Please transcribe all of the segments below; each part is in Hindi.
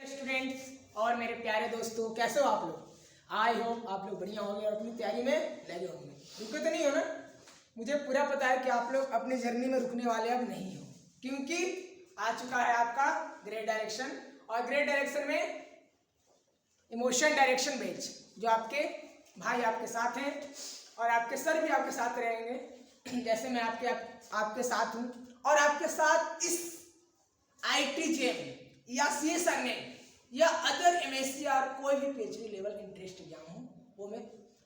स्टूडेंट्स और मेरे प्यारे दोस्तों, कैसे हो आप लोग? आई होप आप लोग बढ़िया होंगे और अपनी तैयारी में लगे होंगे। रुके तो नहीं हो ना? मुझे पूरा पता है कि आप लोग अपनी जर्नी में रुकने वाले अब नहीं हो, क्योंकि आ चुका है आपका ग्रेड डायरेक्शन। और ग्रेड डायरेक्शन में इमोशन डायरेक्शन बैच, जो आपके भाई आपके साथ हैं और आपके सर भी आपके साथ रहेंगे, जैसे मैं आपके साथ हूँ। और आपके साथ इस IIT-JEM या CSR नेट या अदर MSc और कोई भी PhD लेवल इंटरेस्ट एग्जाम हो, वो मैं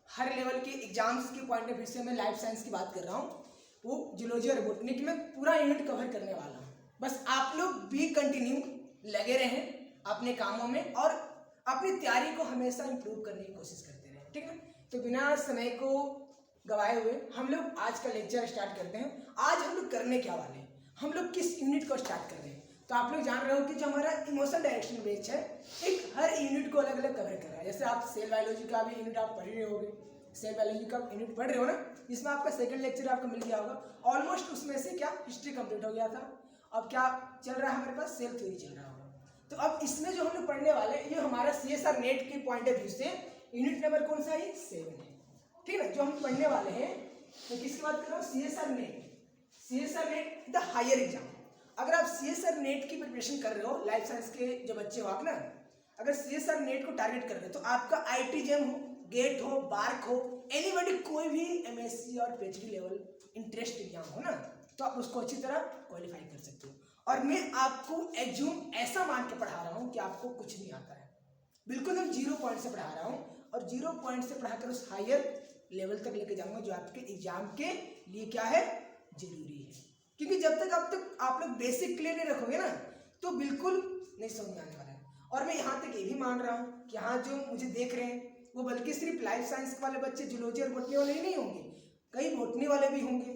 हर लेवल के एग्जाम्स के पॉइंट ऑफ व्यू से मैं लाइफ साइंस की बात कर रहा हूँ, वो जूलॉजी और बोटनी में पूरा यूनिट कवर करने वाला हूँ। बस आप लोग भी कंटिन्यू लगे रहें अपने कामों में और अपनी तैयारी को हमेशा इम्प्रूव करने की कोशिश करते रहें, ठीक है? तो बिना समय को गवाए हुए हम लोग आज का लेक्चर स्टार्ट करते हैं। आज हम लोग करने क्या वाले हैं, हम लोग किस यूनिट को स्टार्ट कर रहे हैं। तो आप लोग जान रहे हो कि जो हमारा इमोशन डायरेक्शन बैच है, एक हर यूनिट को अलग अलग कवर कर रहा है। जैसे आप सेल बायोलॉजी का भी यूनिट आप पढ़ रहे होगे, सेल बायोलॉजी का यूनिट पढ़ रहे हो ना, इसमें आपका सेकंड लेक्चर आपको मिल गया होगा। ऑलमोस्ट उसमें से क्या हिस्ट्री कंप्लीट हो गया था। अब क्या चल रहा है हमारे पास? सेल थ्योरी चल रहा होगा। तो अब इसमें जो हम लोग पढ़ने वाले हैं, ये हमारा CSR नेट के पॉइंट ऑफ व्यू से यूनिट नंबर कौन सा है? 7 है, ठीक है? जो हम पढ़ने वाले हैं, तो किसकी बात कर रहा हूँ? CSR NET the higher exam. अगर आप CSR नेट की प्रिपरेशन कर रहे हो, लाइफ साइंस के जो बच्चे हो आप ना, अगर CSR नेट को टारगेट कर रहे हो, तो आपका IIT-JEM हो, गेट हो, बार्क हो, एनीबॉडी, कोई भी MSc और PhD लेवल इंटरेस्ट एग्जाम हो ना, तो आप उसको अच्छी तरह क्वालिफाई कर सकते हो। और मैं आपको एज्यूम ऐसा मान के पढ़ा रहा हूँ कि आपको कुछ नहीं आता है, बिल्कुल मैं 0 पॉइंट से पढ़ा रहा हूँ और 0 पॉइंट से पढ़ाकर उस हायर लेवल तक लेके जाऊंगा, जो आपके एग्जाम के लिए क्या है? जरूरी है। क्योंकि जब तक आप लोग बेसिक क्लियर नहीं रखोगे ना, तो बिल्कुल नहीं समझ में आने वाला है। और मैं यहाँ तक ये भी मान रहा हूँ कि यहाँ जो मुझे देख रहे हैं, वो बल्कि सिर्फ लाइफ साइंस वाले बच्चे, जूलॉजी और बोटनी वाले ही नहीं होंगे, कई बोटनी वाले भी होंगे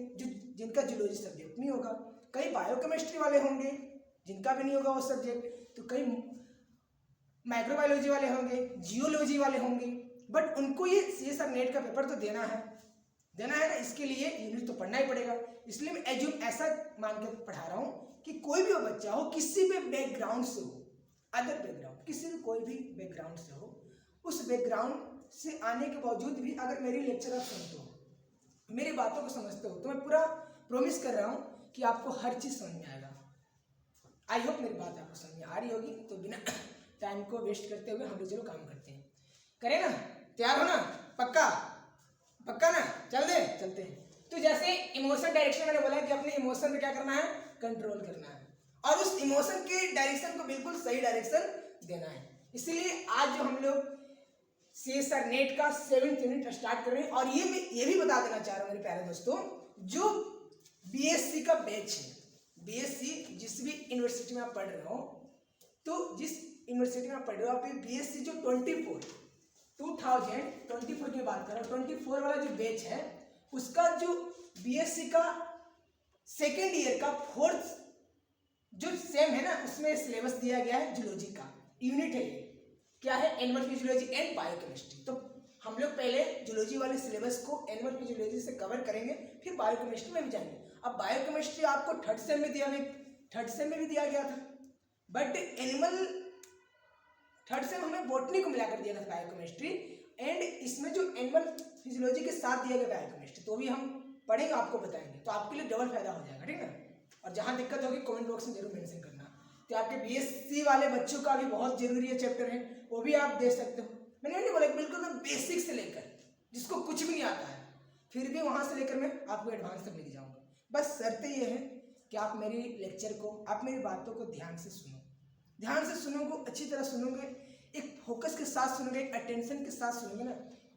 जिनका जूलॉजी सब्जेक्ट नहीं होगा, कई बायोकेमिस्ट्री वाले होंगे जिनका भी नहीं होगा वो सब्जेक्ट, तो कई माइक्रोबायोलॉजी वाले होंगे, जियोलॉजी वाले होंगे। बट उनको ये CSR नेट का पेपर तो देना है ना, इसके लिए यूनिट तो पढ़ना ही पड़ेगा। इसलिए मैं एज्यूम ऐसा मान के पढ़ा रहा हूँ कि कोई भी बच्चा हो, किसी भी बैकग्राउंड से हो, अदर बैकग्राउंड, किसी भी कोई भी बैकग्राउंड से हो, उस बैकग्राउंड से आने के बावजूद भी अगर मेरी लेक्चर आप सुनते हो, मेरी बातों को समझते हो, तो मैं पूरा प्रॉमिस कर रहा हूँ कि आपको हर चीज़ समझ में आएगा। आई होप मेरी बात आपको समझ में आ रही होगी। तो बिना टाइम को वेस्ट करते हुए हम लोग चलो काम करते हैं, करें ना? तैयार हो ना? पक्का ना? चलते हैं। तो जैसे इमोशन डायरेक्शन मैंने बोला कि अपने इमोशन में क्या करना है? कंट्रोल करना है, और उस इमोशन के डायरेक्शन को बिल्कुल सही डायरेक्शन देना है। इसीलिए आज जो हम लोग CSR नेट का 7th यूनिट स्टार्ट कर रहे हैं। और ये भी बता देना चाह रहा हूँ मेरे प्यारे दोस्तों, जो BSc का बैच है, BSc जिस भी यूनिवर्सिटी में आप पढ़ रहे हो, तो जिस यूनिवर्सिटी में आप पढ़ रहे हो, आप BSc जो 2024 की बात कर रहा हूँ, 24 वाला जो बैच है, उसका जो BSc का सेकेंड ईयर का 4th जो सेम है ना, उसमें सिलेबस दिया गया है जूलॉजी का यूनिट है। क्या है? Animal physiology and biochemistry. तो हम लोग पहले जूलॉजी वाले सिलेबस को एनिमल फिजियोलॉजी से कवर करेंगे, फिर बायोकेमिस्ट्री में भी जाएंगे। अब बायोकेमिस्ट्री आपको थर्ड सेम में भी दिया गया था, बट एनिमल थर्ड सेम हमें बॉटनी को मिलाकर दिया था बायोकेमिस्ट्री, एंड इसमें जो एनिमल फिजियोलॉजी के साथ दिया गया बायोकेमिस्ट्री, तो भी हम पढ़ेंगे, आपको बताएंगे, तो आपके लिए डबल फायदा हो जाएगा, ठीक है? और जहाँ दिक्कत होगी कमेंट बॉक्स में जरूर मेंशन करना। तो आपके BSc वाले बच्चों का भी बहुत जरूरी है चैप्टर है, वो भी आप देख सकते हो। मैंने नहीं बोला, बिल्कुल बेसिक से लेकर जिसको कुछ भी नहीं आता है, फिर भी वहाँ से लेकर मैं आपको एडवांस तक लेके जाऊँगा। बस शर्त ये है कि आप मेरी लेक्चर को, आप मेरी बातों को ध्यान से सुनोगे, अच्छी तरह सुनोगे, एक फोकस के साथ सुनोगे, एक अटेंशन के साथ सुनोगे ना,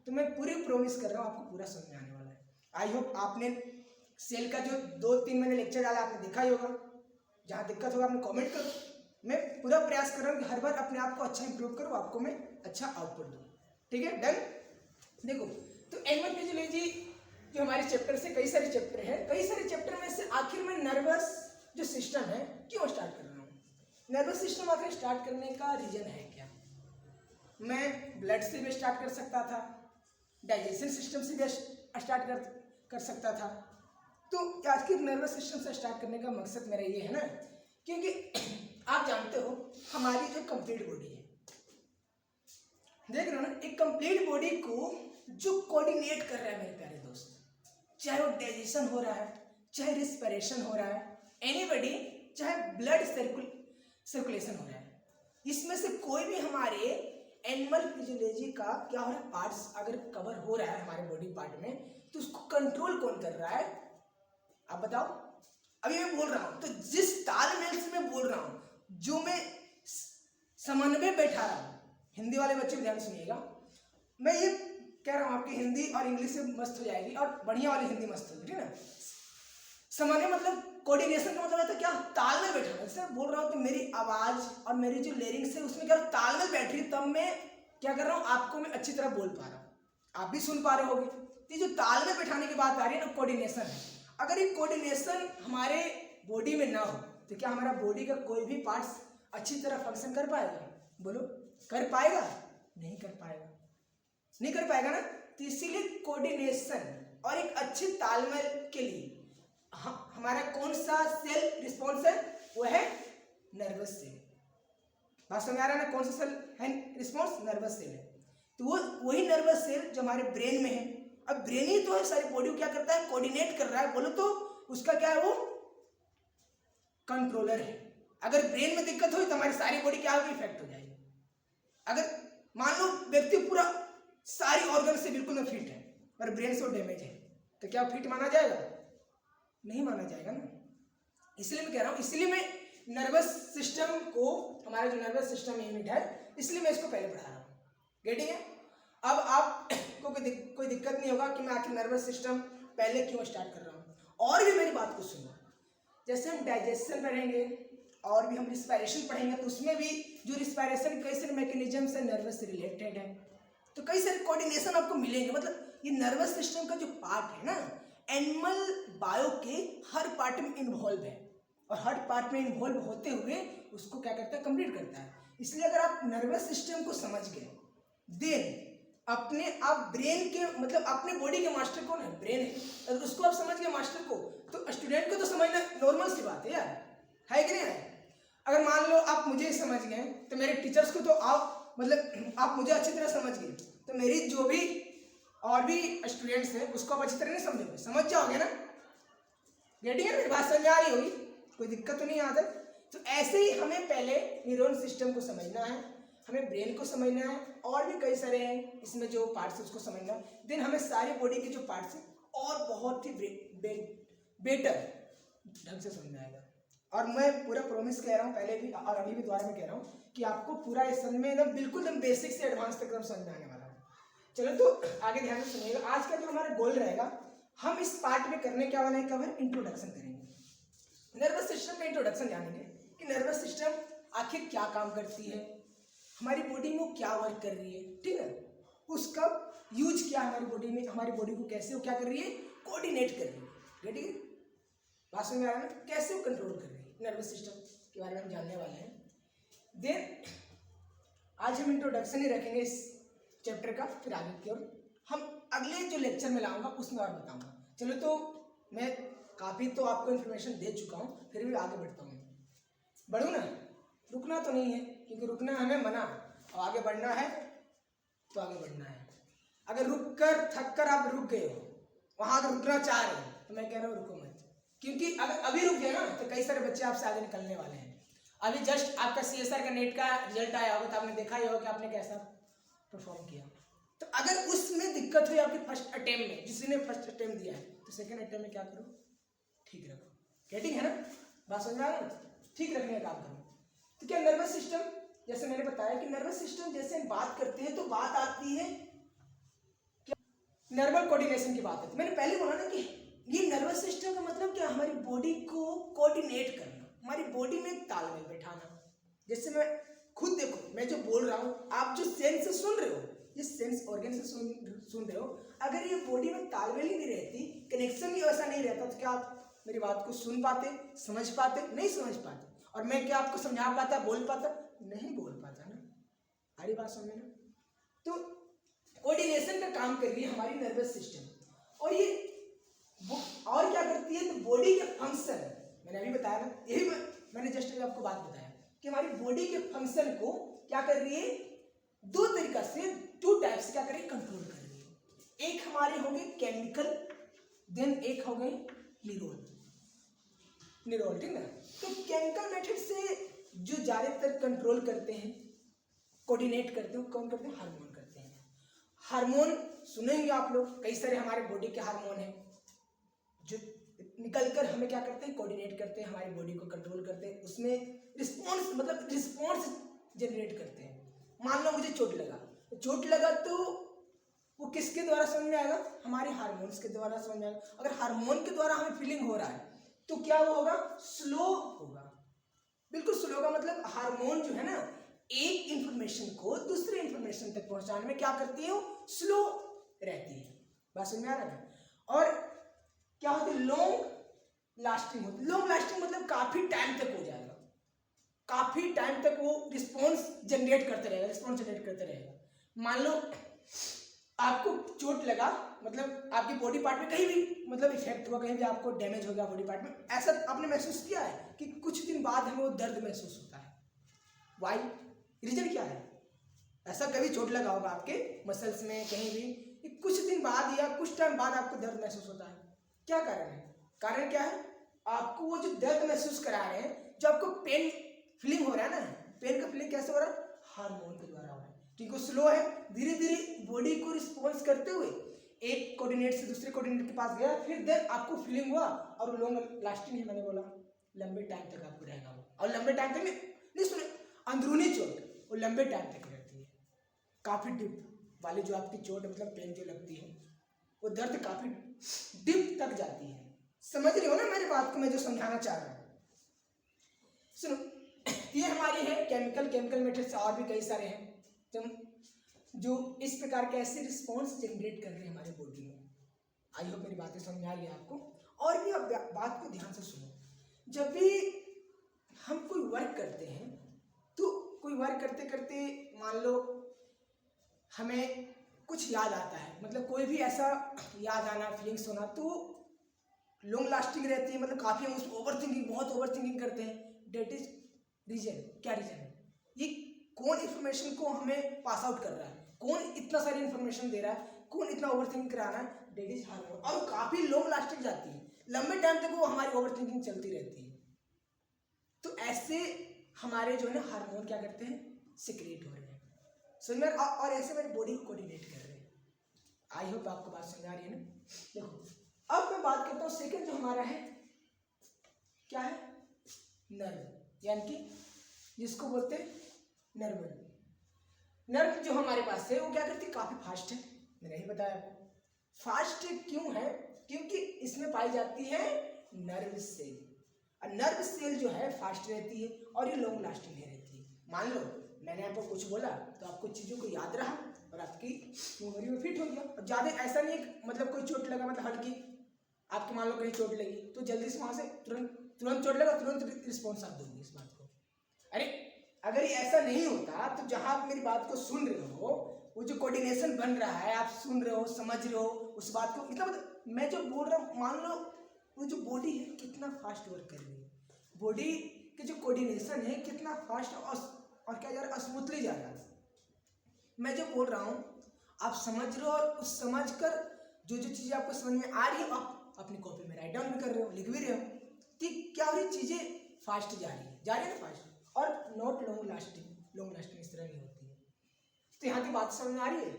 तो मैं पूरी प्रॉमिस कर रहा हूँ आपको पूरा समझ में आने वाला है। आई होप आपने सेल का जो 2-3 मैंने लेक्चर डाला आपने देखा ही होगा। जहाँ दिक्कत होगा आपने कमेंट करो, मैं पूरा प्रयास कर रहा हूँ कि हर बार अपने आप को अच्छा इंप्रूव करूँ, आपको मैं अच्छा आउटपुट दूँ, ठीक है? डन। देखो, तो एनिमल फिजियोलॉजी जो हमारे चैप्टर से कई सारे चैप्टर में से आखिर में नर्वस जो सिस्टम है क्यों स्टार्ट कर रहा हूँ? नर्वस सिस्टम आखिर स्टार्ट करने का रीजन है क्या? मैं ब्लड से भी स्टार्ट कर सकता था, डाइजेशन सिस्टम से भी स्टार्ट कर सकता था, तो आज के नर्वस सिस्टम से स्टार्ट करने का मकसद मेरा ये है ना, क्योंकि आप जानते हो हमारी जो कंप्लीट बॉडी है, देख रहे हो ना, एक कंप्लीट बॉडी को जो कोऑर्डिनेट कर रहा है मेरे प्यारे दोस्त, चाहे वो डाइजेशन हो रहा है, चाहे रिस्पिरेशन हो रहा है, एनीबॉडी, चाहे ब्लड सर्कुलेशन हो रहा है, इसमें से कोई भी हमारे एनिमल फिजियोलॉजी का क्या हो रहा है, पार्ट्स अगर कवर हो रहा है हमारे बॉडी पार्ट में, तो उसको कंट्रोल कौन कर रहा है, आप बताओ। अभी मैं बोल रहा हूं तो जिस तालमेल से मैं बोल रहा हूं, जो मैं समन्वय बैठा रहा हूं, हिंदी वाले बच्चे ध्यान सुनिएगा, मैं ये कह रहा हूं आपकी हिंदी और इंग्लिश से मस्त हो जाएगी और बढ़िया वाली हिंदी मस्त होगी, ठीक है ना। समन्वय मतलब कोऑर्डिनेशन का मतलब है तो क्या, तालमेल बैठा। सर बोल रहा हूँ तो मेरी आवाज और मेरी जो लिरिक्स है उसमें क्या तालमेल बैठ रही है, तब मैं क्या कर रहा हूँ, आपको मैं अच्छी तरह बोल पा रहा हूँ, आप भी सुन पा रहे होगे। तो जो तालमेल बैठाने की बात आ रही है ना, कोऑर्डिनेशन है। अगर ये कोऑर्डिनेशन हमारे बॉडी में ना हो तो क्या हमारा बॉडी का कोई भी पार्ट्स अच्छी तरह फंक्शन कर पाएगा, बोलो कर पाएगा, नहीं कर पाएगा, नहीं कर पाएगा ना। तो इसीलिए कोऑर्डिनेशन और एक अच्छे तालमेल के लिए हमारा कौन सा सेल रिस्पॉन्स है, वो है नर्वस सेल। बात समझ आ रहा है ना, कौन सा सेल है रिस्पॉन्स, नर्वस सेल है। तो वो वही नर्वस सेल जो हमारे ब्रेन में है। अब ब्रेन ही तो है सारी बॉडी को क्या करता है, कोऑर्डिनेट कर रहा है, बोलो तो उसका क्या है, वो कंट्रोलर है। अगर ब्रेन में दिक्कत हुई तो हमारी सारी बॉडी क्या होगी, इफेक्ट हो जाएगी। अगर मान लो व्यक्ति पूरा सारी ऑर्गन से बिल्कुल फिट है पर ब्रेन से डैमेज है, तो क्या फिट माना जाएगा, नहीं माना जाएगा ना। इसलिए मैं कह रहा हूं, इसलिए मैं नर्वस सिस्टम को, हमारा जो नर्वस सिस्टम यूनिट है, इसलिए मैं इसको पहले पढ़ा रहा हूँ, गेटिंग है। अब आपको कोई दिक्कत नहीं होगा कि मैं आखिर नर्वस सिस्टम पहले क्यों स्टार्ट कर रहा हूँ। और भी मेरी बात को सुनो, जैसे हम डाइजेशन पढ़ेंगे और भी हम रिस्पायरेशन पढ़ेंगे, तो उसमें भी जो रिस्पायरेशन कई सारे मैकेनिज्म से नर्वस से रिलेटेड है, तो कई सारे कोऑर्डिनेशन आपको मिलेंगे। मतलब ये नर्वस सिस्टम का जो पार्ट है ना, एनिमल बायो के हर पार्ट में इन्वॉल्व है और हर पार्ट में इन्वॉल्व होते हुए उसको क्या करता है, कंप्लीट करता है। इसलिए अगर आप नर्वस सिस्टम को समझ गए, देन अपने आप ब्रेन के, मतलब अपने बॉडी के मास्टर कौन है, ब्रेन है। अगर उसको आप समझ गए मास्टर को, तो स्टूडेंट को तो समझना नॉर्मल सी बात है यार, है कि नहीं है। अगर मान लो आप मुझे समझ गए तो मेरे टीचर्स को तो आप, मतलब आप मुझे अच्छी तरह समझ गए, तो मेरी जो भी और भी स्टूडेंट्स हैं उसको आप अच्छी तरह नहीं समझोगे, समझ जाओगे ना, गेटिंग है, मेरी बात समझ आ रही होगी, कोई दिक्कत तो नहीं आता। तो ऐसे ही हमें पहले न्यूरॉन सिस्टम को समझना है, हमें ब्रेन को समझना है, और भी कई सारे हैं इसमें जो पार्ट्स उसको समझना है। देन हमें सारी बॉडी के जो पार्ट्स हैं और बहुत ही बेटर ढंग से समझ आएगा। और मैं पूरा प्रॉमिस कह रहा हूँ, पहले भी और अभी भी दोबारा में कह रहा हूँ कि आपको पूरा इस समय में एकदम बिल्कुल एकदम बेसिक से एडवांस तक समझ में आने वाला है। चलो तो आगे ध्यान से सुनिएगा। आज का जो हमारा गोल रहेगा, हम इस पार्ट में करने क्या वाले हैं, कवर इंट्रोडक्शन करेंगे, नर्वस सिस्टम का इंट्रोडक्शन जानेंगे कि नर्वस सिस्टम आखिर क्या काम करती है, हमारी बॉडी में क्या वर्क कर रही है, ठीक है, उसका यूज क्या है हमारी बॉडी में, हमारी बॉडी को कैसे वो क्या कर रही है, कोऑर्डिनेट कर रही है, ठीक है, बात में आ रहा है, कैसे वो कंट्रोल कर रही है, नर्वस सिस्टम के बारे में हम जानने वाले हैं। देन आज हम इंट्रोडक्शन ही रखेंगे इस चैप्टर का, फिर आगे की ओर हम अगले जो लेक्चर में लाऊंगा उसमें और बताऊंगा। चलो तो मैं काफ़ी तो आपको इन्फॉर्मेशन दे चुका हूँ, फिर भी आगे बढ़ता हूँ, बढ़ूँ ना, रुकना तो नहीं है, क्योंकि रुकना हमें मना, और आगे बढ़ना है तो आगे बढ़ना है। अगर रुक कर थक कर आप रुक गए हो, वहाँ अगर रुकना चाह रहे हो तो मैं कह रहा हूँ रुको मत, क्योंकि अगर अभी रुक गए ना तो कई सारे बच्चे आपसे आगे निकलने वाले हैं। अभी जस्ट आपका CSR का नेट का रिजल्ट आया होगा तो आपने देखा ही होगा कि आपने कैसा परफॉर्म किया। तो अगर उसमें दिक्कत हुई आपके फर्स्ट अटेम्प्ट में, जिसने ने फर्स्ट अटेम्प्ट दिया है, तो सेकंड अटेम्प्ट में क्या करो, ठीक रखो, गेटिंग है ना, बात समझ में आ रहा है, ठीक रखने का काम करो। तो क्या नर्वस सिस्टम, जैसे मैंने बताया कि नर्वस सिस्टम जैसे हम बात करते हैं तो बात आती है क्या, नर्वल कोऑर्डिनेशन की बात आती है। मैंने पहले बोला ना कि ये नर्वस सिस्टम का मतलब क्या, हमारी बॉडी को कोऑर्डिनेट करना, हमारी बॉडी में तालमेल बैठाना। जैसे मैं खुद देखो, मैं जो बोल रहा हूँ, आप जो सेंस से सुन रहे हो, जिस सेंस ऑर्गन से सुन रहे हो, अगर ये बॉडी में तालमेल ही नहीं रहती, कनेक्शन ही ऐसा नहीं रहता, तो क्या आप मेरी बात को सुन पाते, समझ पाते, नहीं समझ पाते, और मैं क्या आपको समझा पाता, बोल पाता, नहीं बोल पाता ना, हमारी बात समझ में ना। तो कोऑर्डिनेशन का काम कर रही है हमारी नर्वस सिस्टम, और ये और क्या करती है, तो बॉडी के फंक्शन, मैंने अभी बताया ना, यही मैंने जस्ट आपको बात बताया कि हमारी बॉडी के फंक्शन को क्या कर रही है, दो तरीका से, टू टाइप से क्या कर रही है, कंट्रोल कर रही है। एक हमारे होंगे केमिकल, देन एक हो गए न्यूरल, ठीक ना। तो केमिकल मेथड से जो ज्यादातर कंट्रोल करते हैं, कोऑर्डिनेट करते हैं, कौन करते हैं, हार्मोन करते हैं। हार्मोन सुनेंगे आप लोग, कई सारे हमारे बॉडी के हार्मोन हैं जो निकल कर हमें क्या करते हैं, कोऑर्डिनेट करते हैं, हमारी बॉडी को कंट्रोल करते हैं, उसमें रिस्पॉन्स मतलब रिस्पॉन्स जनरेट करते हैं। मान लो मुझे चोट लगा तो वो किसके द्वारा समझ में आएगा, हमारे हार्मोन्स के द्वारा समझ में आएगा। अगर हार्मोन के द्वारा हमें फीलिंग हो रहा है तो क्या वो होगा, स्लो होगा, बिल्कुल स्लो का मतलब हार्मोन जो है ना, एक इंफॉर्मेशन को दूसरे इंफॉर्मेशन तक पहुंचाने में क्या करती है, वो स्लो रहती है। बात समझ में आ रहा है। और क्या होती है, लॉन्ग लास्टिंग होती है। लॉन्ग लास्टिंग मतलब काफी टाइम तक हो जाएगा, काफी टाइम तक वो रिस्पॉन्स जनरेट करते रहेगा। मान लो आपको चोट लगा, मतलब आपकी बॉडी पार्ट में कहीं भी मतलब इफेक्ट हुआ, कहीं भी आपको डैमेज हो गया बॉडी पार्ट में, ऐसा आपने महसूस किया है कि कुछ दिन बाद हमें वो दर्द महसूस होता है। वाई, रीजन क्या है, ऐसा कभी चोट लगा होगा आपके मसल्स में कहीं भी, कि कुछ दिन बाद या कुछ टाइम बाद आपको दर्द महसूस होता है। क्या कारण है, कारण क्या है, आपको वो जो दर्द महसूस करा रहे हैं, जो आपको पेन फीलिंग हो रहा है ना, पेन का फीलिंग कैसे हो रहा है, हार्मोन के द्वारा हो रहा है, क्योंकि वो स्लो है, धीरे धीरे बॉडी को रिस्पॉन्स करते हुए एक कोऑर्डिनेट से दूसरे कोऑर्डिनेट के पास गया, फिर देन आपको फीलिंग हुआ, और लॉन्ग लास्टिंग है, मैंने बोला लंबे टाइम तक आपको रहेगा वो। और लंबे टाइम तक नहीं सुने, अंदरूनी चोट वो लंबे टाइम तक रहती है, काफी डीप वाली जो आपकी चोट मतलब पेन जो लगती है, वो दर्द काफी डीप तक जाती है। समझ रहे हो ना मेरी बात को, मैं जो समझाना चाह रहा हूँ। सुनो, ये हमारी है केमिकल मेथड से और भी कई सारे हैं जो इस प्रकार के ऐसे रिस्पॉन्स जनरेट कर रहे हैं हमारे बॉडी में। आई होप मेरी बातें समझ आ रही है आपको। और भी आप बात को ध्यान से सुनो, जब भी हम कोई वर्क करते हैं तो कोई वर्क करते करते मान लो हमें कुछ याद आता है, मतलब कोई भी ऐसा याद आना, फीलिंग्स होना, तो लॉन्ग लास्टिंग रहती है, मतलब काफी हम उस बहुत ओवर थिंकिंग करते हैं। डेट इज रीजन, क्या रीजन है, ये कौन इंफॉर्मेशन को हमें पास आउट कर रहा है, कौन इतना सारी इंफॉर्मेशन दे रहा है, कौन इतना ओवर थिंक करा रहा है, डेट इज हार्मोन। और काफी लॉन्ग लास्टिंग जाती है, लंबे टाइम तक वो हमारी ओवर थिंकिंग चलती रहती है। तो ऐसे हमारे जो है ना हार्मोन क्या करते हैं, सिक्रेट हो रहे हैं, समझ में, और ऐसे मेरी बॉडी को कोऑर्डिनेट कर रहे हैं। आई होप आपको बात समझ आ रही है ना। देखो अब मैं बात करता हूँ सेकंड जो हमारा है, क्या है, नर्व, यानी कि जिसको बोलते हैं नर्व जो हमारे पास है वो क्या करती है, काफी फास्ट है, मैंने नहीं बताया आपको। फास्ट क्यों है, क्योंकि इसमें पाई जाती है नर्व सेल, और नर्व सेल जो है फास्ट रहती है और ये लॉन्ग लास्टिंग नहीं रहती है। मान लो मैंने आपको कुछ बोला तो आपको चीजों को याद रहा और आपकी मेमोरी में फिट हो गया। और ज्यादा ऐसा नहीं है, मतलब कोई चोट लगा मतलब हल्की, आपके मान लो कहीं चोट लगी तो जल्दी से वहां से तुरंत चोट लगा, तुरंत रिस्पॉन्स आप दोगे इस बात को। अरे अगर ये ऐसा नहीं होता तो जहां आप मेरी बात को सुन रहे हो, वो जो कोऑर्डिनेशन बन रहा है, आप सुन रहे हो, समझ रहे हो उस बात को, मतलब मैं जो बोल रहा हूँ, मान लो वो जो बॉडी है कितना फास्ट वर्क कर रही है, बॉडी के जो कोऑर्डिनेशन है कितना फास्ट और क्या जा रहा है, स्मूथली जा रहा है। मैं जो बोल रहा हूँ आप समझ रहे हो, और उस समझ कर जो जो चीजें आपको समझ में आ रही है आप अपनी कॉपी में राइट डाउन भी कर रहे हो, लिख भी रहे हो कि क्या हो रही चीजें फास्ट जा रही है ना फास्ट, और नॉट लॉन्ग लास्टिंग इस तरह नहीं होती है। तो यहाँ की बात समझ में आ रही है,